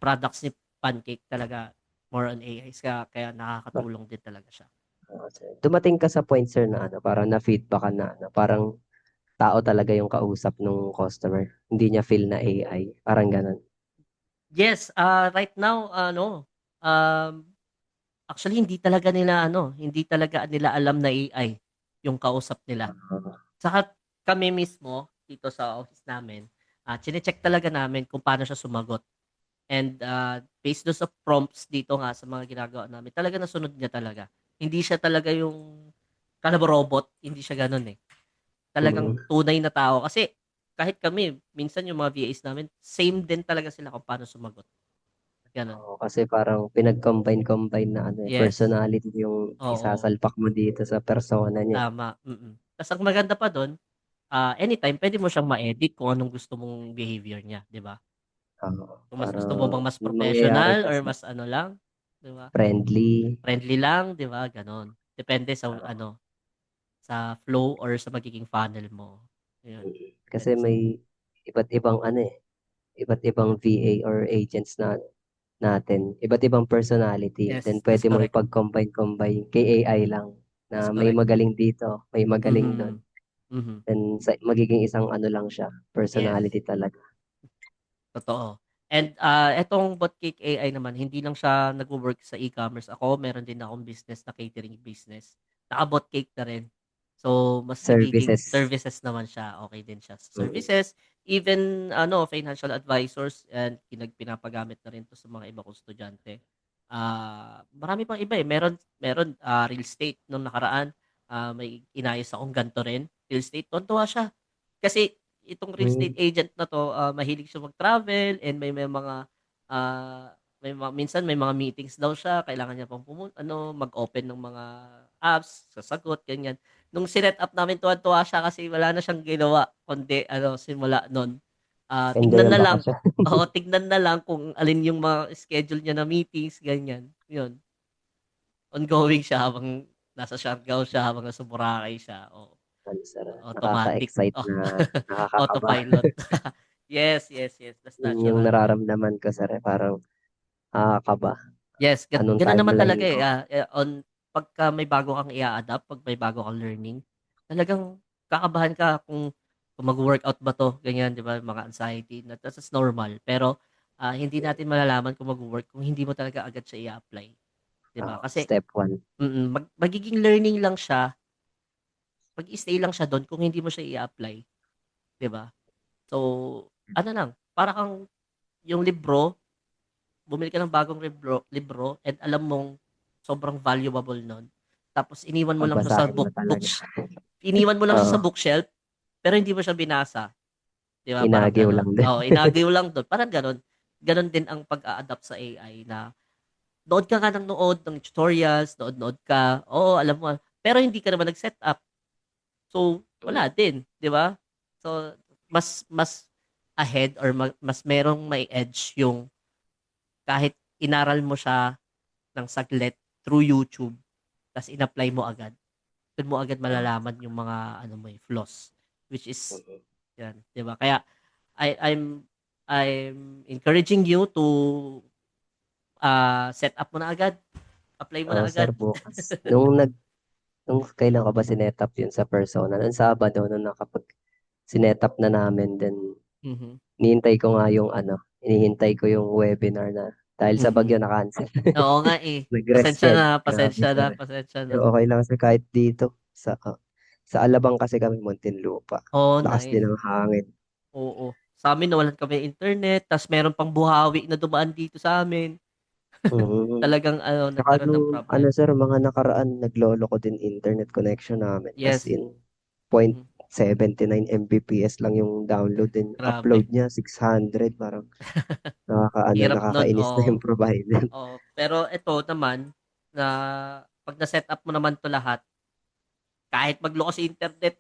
[SPEAKER 1] products ni pancake talaga more on AI, kaya nakakatulong din talaga siya.
[SPEAKER 2] Oo, sir. Dumating ka sa point sir na parang na-feedback ka na parang tao talaga yung kausap nung customer. Hindi niya feel na AI. Parang ganun.
[SPEAKER 1] Yes, right now um actually, hindi talaga nila alam na AI yung kausap nila.
[SPEAKER 2] Oo.
[SPEAKER 1] Saka kami mismo dito sa office namin, chine-check talaga namin kung paano siya sumagot. And based dun sa prompts dito nga sa mga ginagawa namin, talaga nasunod niya talaga. Hindi siya talaga yung kala mo robot, hindi siya gano'n eh. Talagang
[SPEAKER 2] Mm.
[SPEAKER 1] tunay na tao. Kasi kahit kami, minsan yung mga VAs namin, same din talaga sila kung paano sumagot. Gano'n.
[SPEAKER 2] Oo, kasi parang pinag-combine na
[SPEAKER 1] Yes.
[SPEAKER 2] personality yung
[SPEAKER 1] Oo.
[SPEAKER 2] isasalpak mo dito sa persona niya.
[SPEAKER 1] Tama. Tas ang maganda pa dun, anytime puwede mo siyang ma-edit kung anong gusto mong behavior niya, 'di ba?
[SPEAKER 2] Oo,
[SPEAKER 1] Kung mas
[SPEAKER 2] para
[SPEAKER 1] gusto mo bang mas
[SPEAKER 2] yung mangyayari
[SPEAKER 1] professional or
[SPEAKER 2] kasi
[SPEAKER 1] mas lang, 'di ba?
[SPEAKER 2] friendly.
[SPEAKER 1] Friendly lang, 'di ba, gano'n. Depende sa
[SPEAKER 2] Oo.
[SPEAKER 1] sa flow or sa magiging funnel mo. Ayun,
[SPEAKER 2] Kasi
[SPEAKER 1] depende sa
[SPEAKER 2] may iba't ibang iba't ibang VA or agents natin, iba't ibang personality. Then
[SPEAKER 1] yes, that's
[SPEAKER 2] pwede mo
[SPEAKER 1] correct.
[SPEAKER 2] ipag-combine kay AI lang na
[SPEAKER 1] That's
[SPEAKER 2] may
[SPEAKER 1] correct.
[SPEAKER 2] magaling dito, may magaling doon.
[SPEAKER 1] Mhm. Mhm.
[SPEAKER 2] Then magiging isang lang siya,
[SPEAKER 1] Yes.
[SPEAKER 2] personality talaga.
[SPEAKER 1] Totoo. And, etong Botcake AI naman, hindi lang siya nagwo-work sa e-commerce. Ako meron din akong business na catering business. Naka-Botcake na rin. So, mas nagiging
[SPEAKER 2] Services.
[SPEAKER 1] services naman siya, okey din siya sa
[SPEAKER 2] Mm.
[SPEAKER 1] services. even financial advisors and pinapagamit na rin 'to sa mga iba kong estudyante. Marami pang iba, eh, meron, real estate nung nakaraan, may inayos akong ganito rin, real estate, tuwang-tuwa siya. Kasi itong real estate
[SPEAKER 2] Hmm,
[SPEAKER 1] agent na 'to, mahilig siya mag-travel and may mga, minsan may mga meetings daw siya, kailangan niya pang mag-open ng mga apps, sasagot, ganyan. Nung sinet up namin tuwang-tuwa siya kasi wala na siyang ginawa kundi simula nun,
[SPEAKER 2] enjoy
[SPEAKER 1] tignan
[SPEAKER 2] ang
[SPEAKER 1] na lang,
[SPEAKER 2] bakasyon.
[SPEAKER 1] oo, tignan na lang kung alin yung mga schedule niya na meetings, ganyan. Yun, ongoing siya habang nasa Siargao siya, habang nasa Boracay siya, oo.
[SPEAKER 2] Ano, sir,
[SPEAKER 1] Automatic,
[SPEAKER 2] nakaka-excite
[SPEAKER 1] oh,
[SPEAKER 2] na nakakakaba.
[SPEAKER 1] autopilot. Yes, yes, yes, that's
[SPEAKER 2] Yun yung
[SPEAKER 1] natural, yun.
[SPEAKER 2] nararamdaman ko, sir, parang nakakaba.
[SPEAKER 1] Yes,
[SPEAKER 2] Anong
[SPEAKER 1] gano'n naman talaga,
[SPEAKER 2] timeline
[SPEAKER 1] eh,
[SPEAKER 2] ko?
[SPEAKER 1] pagka may bago kang i-a-adapt, 'pag may bago kang learning, talagang kakabahan ka kung magwo-workout ba 'to, ganyan, 'di ba, mga anxiety na that's normal. Pero, hindi natin malalaman kung magwo-work kung hindi mo talaga agad siya i-a-apply, 'di ba? Kasi
[SPEAKER 2] Step one.
[SPEAKER 1] magiging learning lang siya, mag-i-stay lang siya do'n kung hindi mo siya i-a-apply, 'di ba? So, ano lang, para kang yung libro, bumili ka ng bagong libro libro and alam mong sobrang valuable nun, tapos iniwan mo lang siya sa
[SPEAKER 2] Babasahin mo talaga.
[SPEAKER 1] iniwan mo lang siya
[SPEAKER 2] Oo,
[SPEAKER 1] sa bookshelf, pero hindi mo siya binasa, 'di ba, parang
[SPEAKER 2] inagiw
[SPEAKER 1] gano'n.
[SPEAKER 2] lang din.
[SPEAKER 1] Oo, inagaw lang dun, parang gano'n. Gano'n din ang pag-a-adapt sa AI na nood ka nga ng nood ng tutorials, nood-nood ka, oo, alam mo, pero hindi ka naman nag-set up. So, wala din, 'di ba? So, mas mas ahead or mas merong may edge yung kahit inaral mo siya ng saglit through YouTube ta's in-apply mo agad, dun mo agad
[SPEAKER 2] Oo.
[SPEAKER 1] malalaman yung mga mo, flaws, which is 'yan, 'di ba? Kaya I I'm I'm encouraging you to, set up mo na agad, apply mo na
[SPEAKER 2] Sir,
[SPEAKER 1] agad.
[SPEAKER 2] bukas. Nung kailan ko ba sinetap yun sa personal? Nung Sabado, nung sinetap na namin, then
[SPEAKER 1] Mhm,
[SPEAKER 2] hinihintay ko nga yung hinihintay ko yung webinar na dahil sa
[SPEAKER 1] mhm.
[SPEAKER 2] bagyo na-cancel.
[SPEAKER 1] Oo nga, eh. Pasensya
[SPEAKER 2] Nag-reschedule.
[SPEAKER 1] na,
[SPEAKER 2] Grabe,
[SPEAKER 1] pasensya na,
[SPEAKER 2] sir.
[SPEAKER 1] pasensya na.
[SPEAKER 2] Pero okay lang kasi kahit dito sa Alabang kasi kami, Muntinlupa.
[SPEAKER 1] Oh,
[SPEAKER 2] Lakas
[SPEAKER 1] nice.
[SPEAKER 2] din ng hangin.
[SPEAKER 1] Oo. Sa'min nawalan kami internet ta's meron pang buhawi na dumaan dito sa'min.
[SPEAKER 2] Mm.
[SPEAKER 1] Talagang
[SPEAKER 2] Saka
[SPEAKER 1] nagkaroon ng
[SPEAKER 2] nung
[SPEAKER 1] problem.
[SPEAKER 2] sir, mga nakaraan, naglolo ko din internet connection namin. As
[SPEAKER 1] Yes.
[SPEAKER 2] in, point
[SPEAKER 1] Mhm.
[SPEAKER 2] 79 Mbps lang yung download din.
[SPEAKER 1] Grabe.
[SPEAKER 2] Upload niya, 600. Parang
[SPEAKER 1] Hirap nun,
[SPEAKER 2] nakakainis na
[SPEAKER 1] oo.
[SPEAKER 2] yung provider.
[SPEAKER 1] Oo. Pero ito naman, na 'pag na-set up mo naman 'to lahat, kahit mag-low ka sa internet,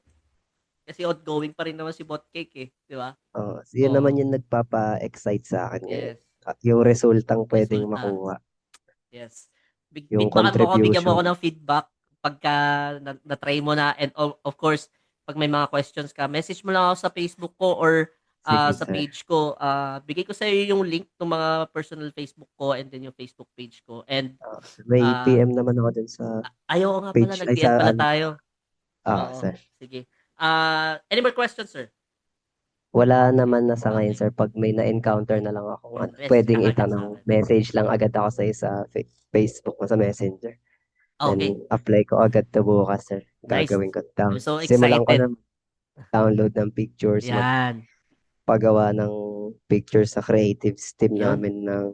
[SPEAKER 1] kasi outgoing pa rin naman si Botcake, eh, 'di ba?
[SPEAKER 2] Yun naman
[SPEAKER 1] Oo.
[SPEAKER 2] yung nagpapa-excite sa akin ngayon.
[SPEAKER 1] Yes.
[SPEAKER 2] Yung resultang pwedeng
[SPEAKER 1] Resulta.
[SPEAKER 2] makuha.
[SPEAKER 1] Yes.
[SPEAKER 2] Yung
[SPEAKER 1] Feedbackan mo ako, bigyan mo ako
[SPEAKER 2] contribution.
[SPEAKER 1] ng feedback pagka na-try mo na, and of course, 'pag may mga questions ka, message mo lang ako sa Facebook ko or
[SPEAKER 2] Sige,
[SPEAKER 1] sa
[SPEAKER 2] sir.
[SPEAKER 1] page ko. Bigay ko sa iyo yung link ng mga personal Facebook ko and then yung Facebook page ko. And
[SPEAKER 2] May
[SPEAKER 1] ah,
[SPEAKER 2] PM naman ako dun sa
[SPEAKER 1] oo nga pala,
[SPEAKER 2] page. Ay,
[SPEAKER 1] nag-PM pala tayo. Oo,
[SPEAKER 2] sir.
[SPEAKER 1] sige. Any more questions, sir?
[SPEAKER 2] Wala naman na sa ngayon,
[SPEAKER 1] Okay.
[SPEAKER 2] sir. Pag may na-encounter na lang akong
[SPEAKER 1] Message ka
[SPEAKER 2] pwedeng
[SPEAKER 1] agad sa
[SPEAKER 2] itanong,
[SPEAKER 1] akin.
[SPEAKER 2] message lang agad ako sa sa Facebook o sa Messenger. Then,
[SPEAKER 1] Okay.
[SPEAKER 2] apply ko agad to bukas, sir.
[SPEAKER 1] Nice.
[SPEAKER 2] Gagawin ko
[SPEAKER 1] I'm
[SPEAKER 2] down.
[SPEAKER 1] so
[SPEAKER 2] Simulan ko na
[SPEAKER 1] excited.
[SPEAKER 2] download ng pictures,
[SPEAKER 1] Yan.
[SPEAKER 2] magpagawa ng pictures sa creatives team
[SPEAKER 1] Yun.
[SPEAKER 2] namin ng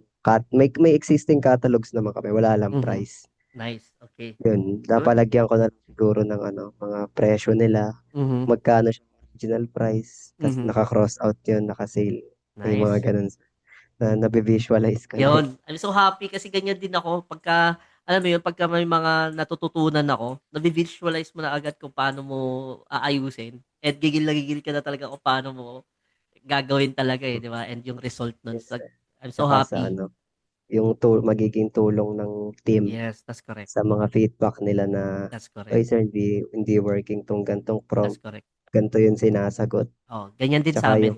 [SPEAKER 2] may existing catalogs naman kami. Wala lang
[SPEAKER 1] Mhm.
[SPEAKER 2] price.
[SPEAKER 1] Nice. Okay.
[SPEAKER 2] Yun,
[SPEAKER 1] Good.
[SPEAKER 2] napalagyan ko na lang siguro ng mga presyo nila,
[SPEAKER 1] Mhm.
[SPEAKER 2] magkano siya original price, tapos
[SPEAKER 1] Mhm.
[SPEAKER 2] naka-cross out yun, naka-sale. Yung mga
[SPEAKER 1] Nice.
[SPEAKER 2] ganun na nabe-visualize ko na.
[SPEAKER 1] Yun. I'm so happy kasi ganyan din ako pagka, alam mo yun, pagka may mga natututunan ako, nabi-visualize mo na agad kung paano mo aayusin. At gigil na gigil ka na talaga kung paano mo gagawin talaga, eh, di ba? And yung result nun.
[SPEAKER 2] Yes, sir.
[SPEAKER 1] I'm so
[SPEAKER 2] Tsaka sa
[SPEAKER 1] happy.
[SPEAKER 2] yung magiging tulong ng team
[SPEAKER 1] Yes, that's correct.
[SPEAKER 2] sa mga feedback nila na,
[SPEAKER 1] That's correct.
[SPEAKER 2] oy sir, hindi working tong gantong
[SPEAKER 1] That's
[SPEAKER 2] prompt,
[SPEAKER 1] correct.
[SPEAKER 2] ganito yung sinasagot.
[SPEAKER 1] Oh, ganyan din sa
[SPEAKER 2] Tsaka
[SPEAKER 1] amin.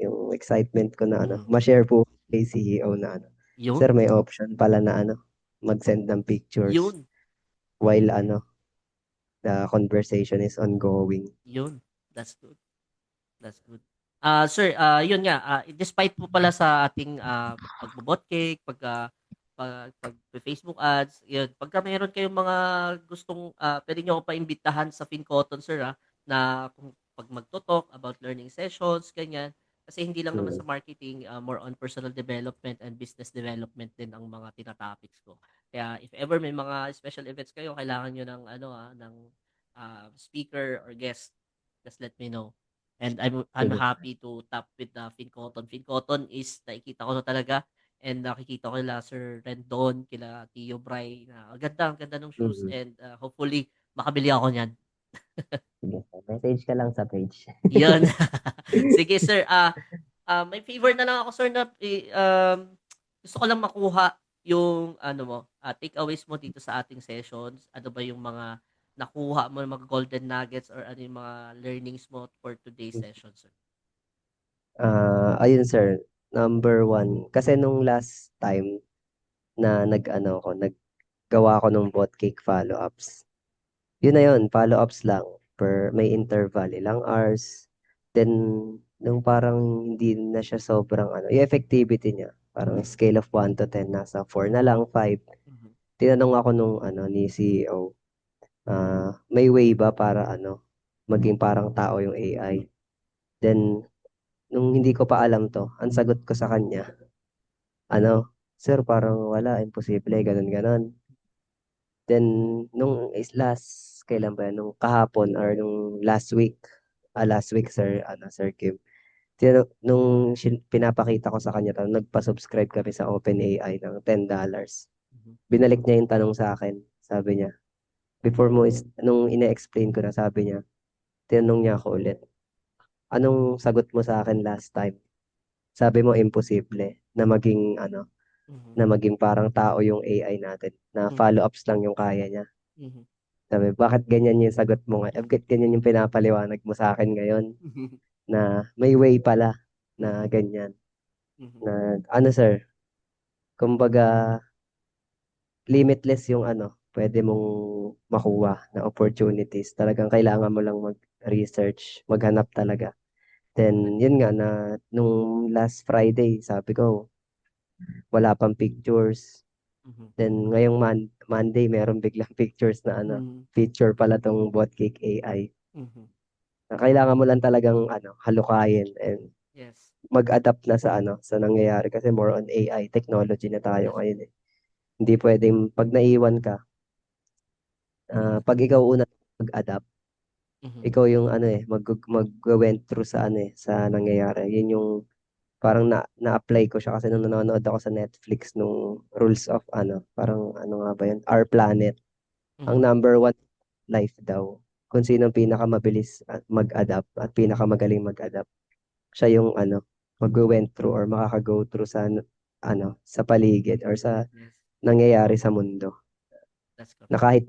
[SPEAKER 2] yung excitement ko na
[SPEAKER 1] Mhm.
[SPEAKER 2] ma-share po kay CEO na sir,
[SPEAKER 1] Yun.
[SPEAKER 2] may option pala na mag-send ng pictures
[SPEAKER 1] Yun.
[SPEAKER 2] while the conversation is ongoing.
[SPEAKER 1] Yun. That's good. That's good. Sir, yun nga, despite po pala sa ating pagbo-bot cake, Facebook ads, yun. Pagka meron kayong mga gustong, pwede niyo ako paimbitahan sa FinCotton, sir, na kung pag magto-talk about learning sessions, ganyan. Kasi hindi lang naman
[SPEAKER 2] Mm.
[SPEAKER 1] sa marketing, more on personal development and business development din ang mga tina-topics ko. Kaya if ever may mga special events kayo, kailangan niyo ng ano, ng speaker or guest, just let me know. And I'm
[SPEAKER 2] Sige.
[SPEAKER 1] happy to tap with FinCotton. FinCotton is nakikita ko na talaga, and nakikita ko kila Sir Rendon, kila Tio Bray na ang ganda ng shoes,
[SPEAKER 2] Mm.
[SPEAKER 1] and hopefully makabili ako niyan.
[SPEAKER 2] Sige. Message ka lang sa page.
[SPEAKER 1] 'Yun. Sige sir, may favor na lang ako sir na gusto ko lang makuha yung ano mo, takeaways mo dito sa ating sessions. Ano ba yung mga nakuha mo, mga golden nuggets or ano yung mga learnings mo for today's session, sir?
[SPEAKER 2] Ayun sir, number one, kasi nung last time na nag-ano ko, naggawa ko ng bot cake follow-ups. Yun na yun, follow-ups lang per may interval, ilang hours. Then, nung parang hindi na siya sobrang ano, yung effectivity niya, parang scale of 1 to 10, nasa 4 na lang, 5.
[SPEAKER 1] Mhm,
[SPEAKER 2] Tinanong ako nung ano, ni CEO, may way ba para ano, maging parang tao yung AI? Then, nung hindi ko pa alam to, ang sagot ko sa kanya, ano, sir, parang wala, imposible, ganun, ganun. Then, nung is last, kailan ba, yan? Nung kahapon or nung last week, sir, ano, Sir Kim, nung pinapakita ko sa kanya, nagpa-subscribe kami sa OpenAI ng $10.
[SPEAKER 1] mhm,
[SPEAKER 2] Binalik niya yung tanong sa akin. Sabi niya, nung ine-explain ko na, sabi niya, tinanong niya ako ulit, anong sagot mo sa akin last time? Sabi mo, imposible na maging, ano,
[SPEAKER 1] mhm,
[SPEAKER 2] na maging parang tao yung AI natin, na
[SPEAKER 1] mhm,
[SPEAKER 2] follow-ups lang yung kaya niya.
[SPEAKER 1] mhm,
[SPEAKER 2] Sabi, bakit ganyan yung sagot mo nga? Bakit ganyan yung pinapaliwanag mo sa akin ngayon?
[SPEAKER 1] mhm,
[SPEAKER 2] Na may way pala na
[SPEAKER 1] mhm,
[SPEAKER 2] ganyan.
[SPEAKER 1] mhm,
[SPEAKER 2] Na ano sir, kumbaga limitless yung ano, pwede mong makuha na opportunities. Talagang kailangan mo lang mag-research, maghanap talaga. Then, yun nga na nung last Friday, sabi ko, wala pang pictures.
[SPEAKER 1] mhm,
[SPEAKER 2] Then, ngayong Monday, meron biglang pictures na ano,
[SPEAKER 1] mhm,
[SPEAKER 2] feature pala tong Botcake AI.
[SPEAKER 1] mhm.
[SPEAKER 2] Na kailangan mo lang talagang ano, halukayin and
[SPEAKER 1] Yes.
[SPEAKER 2] mag-adapt na sa ano, sa nangyayari kasi more on AI technology na tayo
[SPEAKER 1] Yes.
[SPEAKER 2] ngayon eh. Hindi pwedeng pag naiwan ka, pag ikaw una mag-adapt,
[SPEAKER 1] Mhm,
[SPEAKER 2] ikaw yung ano eh, mag-went through sa ano eh, sa nangyayari. Yun yung parang na-apply ko siya kasi nung nanonood ako sa Netflix nung rules of ano, parang ano nga ba yun, Our Planet. Ang
[SPEAKER 1] mhm,
[SPEAKER 2] number one life daw, kung sino ang pinakamabilis at mag-adapt at pinakamagaling mag-adapt, siya yung ano, mag-went through or makaka-go through sa ano, sa paligid or sa
[SPEAKER 1] yes.
[SPEAKER 2] nangyayari sa mundo.
[SPEAKER 1] That's
[SPEAKER 2] Na
[SPEAKER 1] correct.
[SPEAKER 2] kahit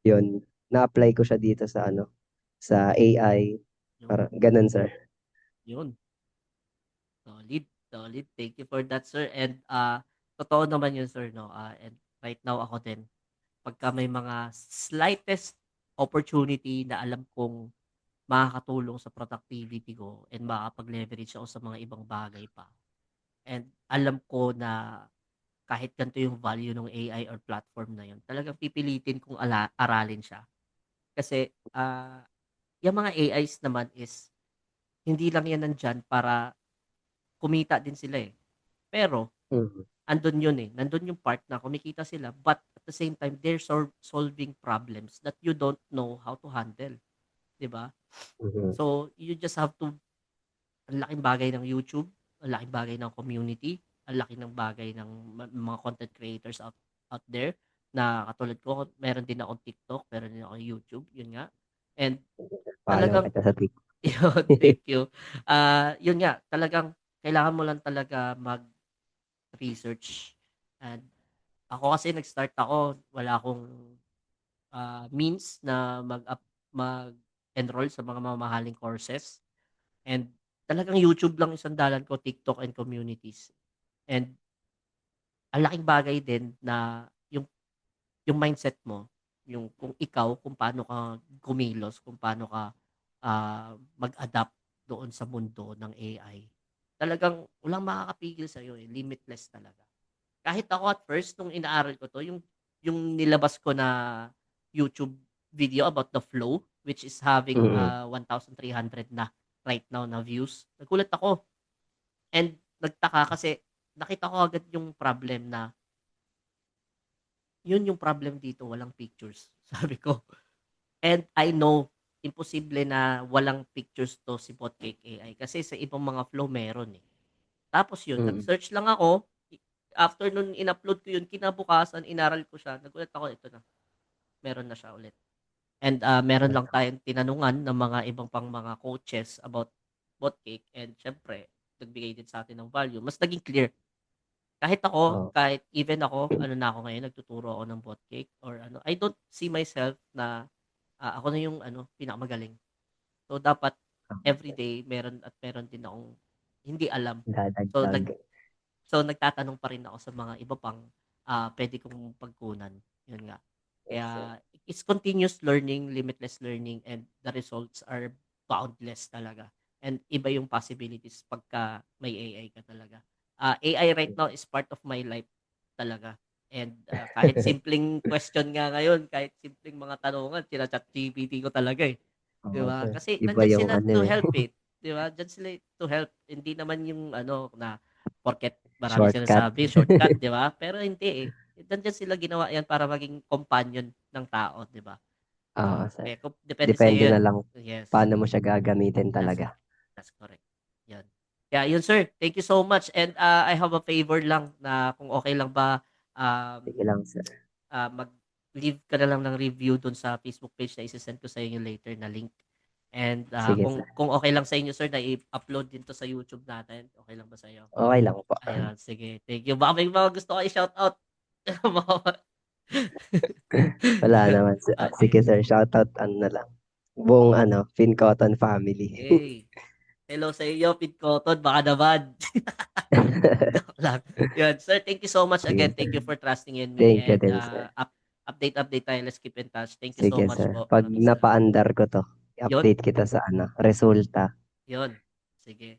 [SPEAKER 2] yun, na-apply ko siya dito sa ano, sa AI,
[SPEAKER 1] Yun.
[SPEAKER 2] para ganun sir.
[SPEAKER 1] Yun. Solid. Solid. Thank you for that, sir. And totoo naman yun, sir, no? And right now ako din, pagka may mga slightest opportunity na alam kong makakatulong sa productivity ko and makakapag-leverage ako sa mga ibang bagay pa. And alam ko na kahit ganito yung value ng AI or platform na yun, talagang pipilitin kong aralin siya. Kasi yung mga AIs naman is hindi lang yan nandyan para kumita din sila eh. Pero
[SPEAKER 2] Mhm.
[SPEAKER 1] andun yun eh. Nandun yung part na kumikita sila but at the same time they're solving problems that you don't know how to handle, 'di ba?
[SPEAKER 2] Mhm.
[SPEAKER 1] So you just have to, ang laking bagay ng YouTube, ang laking bagay ng community, ang laki ng bagay ng mga content creators out there na katulad ko, meron din akong TikTok, meron din akong YouTube, yun nga. And
[SPEAKER 2] Follow
[SPEAKER 1] talagang
[SPEAKER 2] kita sa TikTok.
[SPEAKER 1] yun, thank you. Yun nga, talagang kailangan mo lang talaga mag-research. And ako kasi nag-start ako, wala akong means na mag-enroll sa mga mamahaling courses. And talagang YouTube lang yung sandalan ko, TikTok and communities. And ang laking bagay din na yung mindset mo, yung kung ikaw, kung paano ka kumilos, kung paano ka mag-adapt doon sa mundo ng AI. Talagang walang makakapigil sa'yo eh, limitless talaga. Kahit ako at first, nung inaaral ko 'to, yung nilabas ko na YouTube video about the flow. which is having
[SPEAKER 2] Mm.
[SPEAKER 1] 1,300 na right now na views. Nagulat ako and nagtaka kasi nakita ko agad yung problem na yun yung problem dito, walang pictures. Sabi ko. And I know, imposible na walang pictures 'to si Botcake AI kasi sa ibang mga flow meron, eh. Tapos yun,
[SPEAKER 2] Mm.
[SPEAKER 1] nag-search lang ako, after nun in-upload ko yun, kinabukasan inaral ko siya, nagulat ako, ito na, meron na siya ulit. And, meron lang
[SPEAKER 2] Wala.
[SPEAKER 1] tayong tinanungan ng mga ibang pang mga coaches about Botcake and siyempre nagbigay din sa atin ng value, mas naging clear. Kahit ako,
[SPEAKER 2] Oo.
[SPEAKER 1] kahit even ako, ano na ako ngayon, nagtuturo ako ng Botcake or ano, I don't see myself na, ako na yung ano, pinakamagaling. So, dapat everyday meron at meron din akong hindi alam. So,
[SPEAKER 2] Dadagdag.
[SPEAKER 1] nagtatanong pa rin ako sa mga iba pang, puwede kong pagkunan, yun nga.
[SPEAKER 2] Yes, sir.
[SPEAKER 1] Kaya it's continuous learning, limitless learning, and the results are boundless talaga. And iba yung possibilities pagka may AI ka talaga. AI right now is part of my life talaga. And, kahit simpleng question nga ngayon, kahit simpleng mga tanungan china-ChatGPT ko talaga, eh. 'Di
[SPEAKER 2] Oo,
[SPEAKER 1] ba?
[SPEAKER 2] sir.
[SPEAKER 1] Kasi
[SPEAKER 2] Iba
[SPEAKER 1] nandiyan
[SPEAKER 2] yung
[SPEAKER 1] sila
[SPEAKER 2] ano
[SPEAKER 1] to
[SPEAKER 2] eh.
[SPEAKER 1] help, eh, 'di ba? Diyan sila to help, hindi naman yung ano na porket maraming
[SPEAKER 2] Shortcut.
[SPEAKER 1] sinasabi shortcut, 'di ba? Pero hindi, eh. Nandiyan sila ginawa 'yan para maging companion ng tao, 'di ba?
[SPEAKER 2] Oo, sir.
[SPEAKER 1] Kaya kung depende
[SPEAKER 2] Depende
[SPEAKER 1] sa'yo
[SPEAKER 2] na
[SPEAKER 1] 'yun.
[SPEAKER 2] lang
[SPEAKER 1] Yes,
[SPEAKER 2] paano mo siya gagamitin
[SPEAKER 1] that's
[SPEAKER 2] talaga.
[SPEAKER 1] that's correct. 'Yun. Kaya 'yun, sir, thank you so much and, I have a favor lang na kung okey lang ba,
[SPEAKER 2] Sige lang, sir.
[SPEAKER 1] mag-leave ka na lang ng review dun sa Facebook page na ise-send ko sa inyo later na link. And,
[SPEAKER 2] Sige, sir.
[SPEAKER 1] kung okey lang sa inyo, sir, na i-upload din 'to sa YouTube natin, okey lang ba sa'yo?
[SPEAKER 2] Okay lang po.
[SPEAKER 1] Ayan, sige, thank you. Baka may mga gusto ka i-shoutout?
[SPEAKER 2] Wala naman, sir.
[SPEAKER 1] Okay,
[SPEAKER 2] Sige, sir. Shoutout ano na lang. Buong ano, Fincoton family.
[SPEAKER 1] okay. Hello sa iyo, Pete Cotton, baka naman. Joke lang. Yun, sir, thank you so much
[SPEAKER 2] Sige,
[SPEAKER 1] again. Thank
[SPEAKER 2] sir.
[SPEAKER 1] you for trusting in me
[SPEAKER 2] Thank you
[SPEAKER 1] and,
[SPEAKER 2] din, sir.
[SPEAKER 1] update tayo. Let's keep in touch. Thank you so
[SPEAKER 2] Sige,
[SPEAKER 1] much
[SPEAKER 2] sir.
[SPEAKER 1] po.
[SPEAKER 2] Pag
[SPEAKER 1] Maraming salamat.
[SPEAKER 2] napaandar ko to,
[SPEAKER 1] Yun,
[SPEAKER 2] i-update kita sa ano, resulta.
[SPEAKER 1] yun. Sige.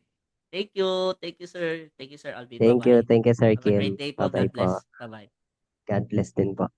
[SPEAKER 1] Thank you. Thank you, sir. Thank you, Sir Alvin.
[SPEAKER 2] Thank you.
[SPEAKER 1] Bye-bye.
[SPEAKER 2] Thank you, Sir
[SPEAKER 1] Have a great
[SPEAKER 2] Kim.
[SPEAKER 1] day po.
[SPEAKER 2] Bye-bye
[SPEAKER 1] God
[SPEAKER 2] po.
[SPEAKER 1] bless. Bye-bye.
[SPEAKER 2] God bless din po.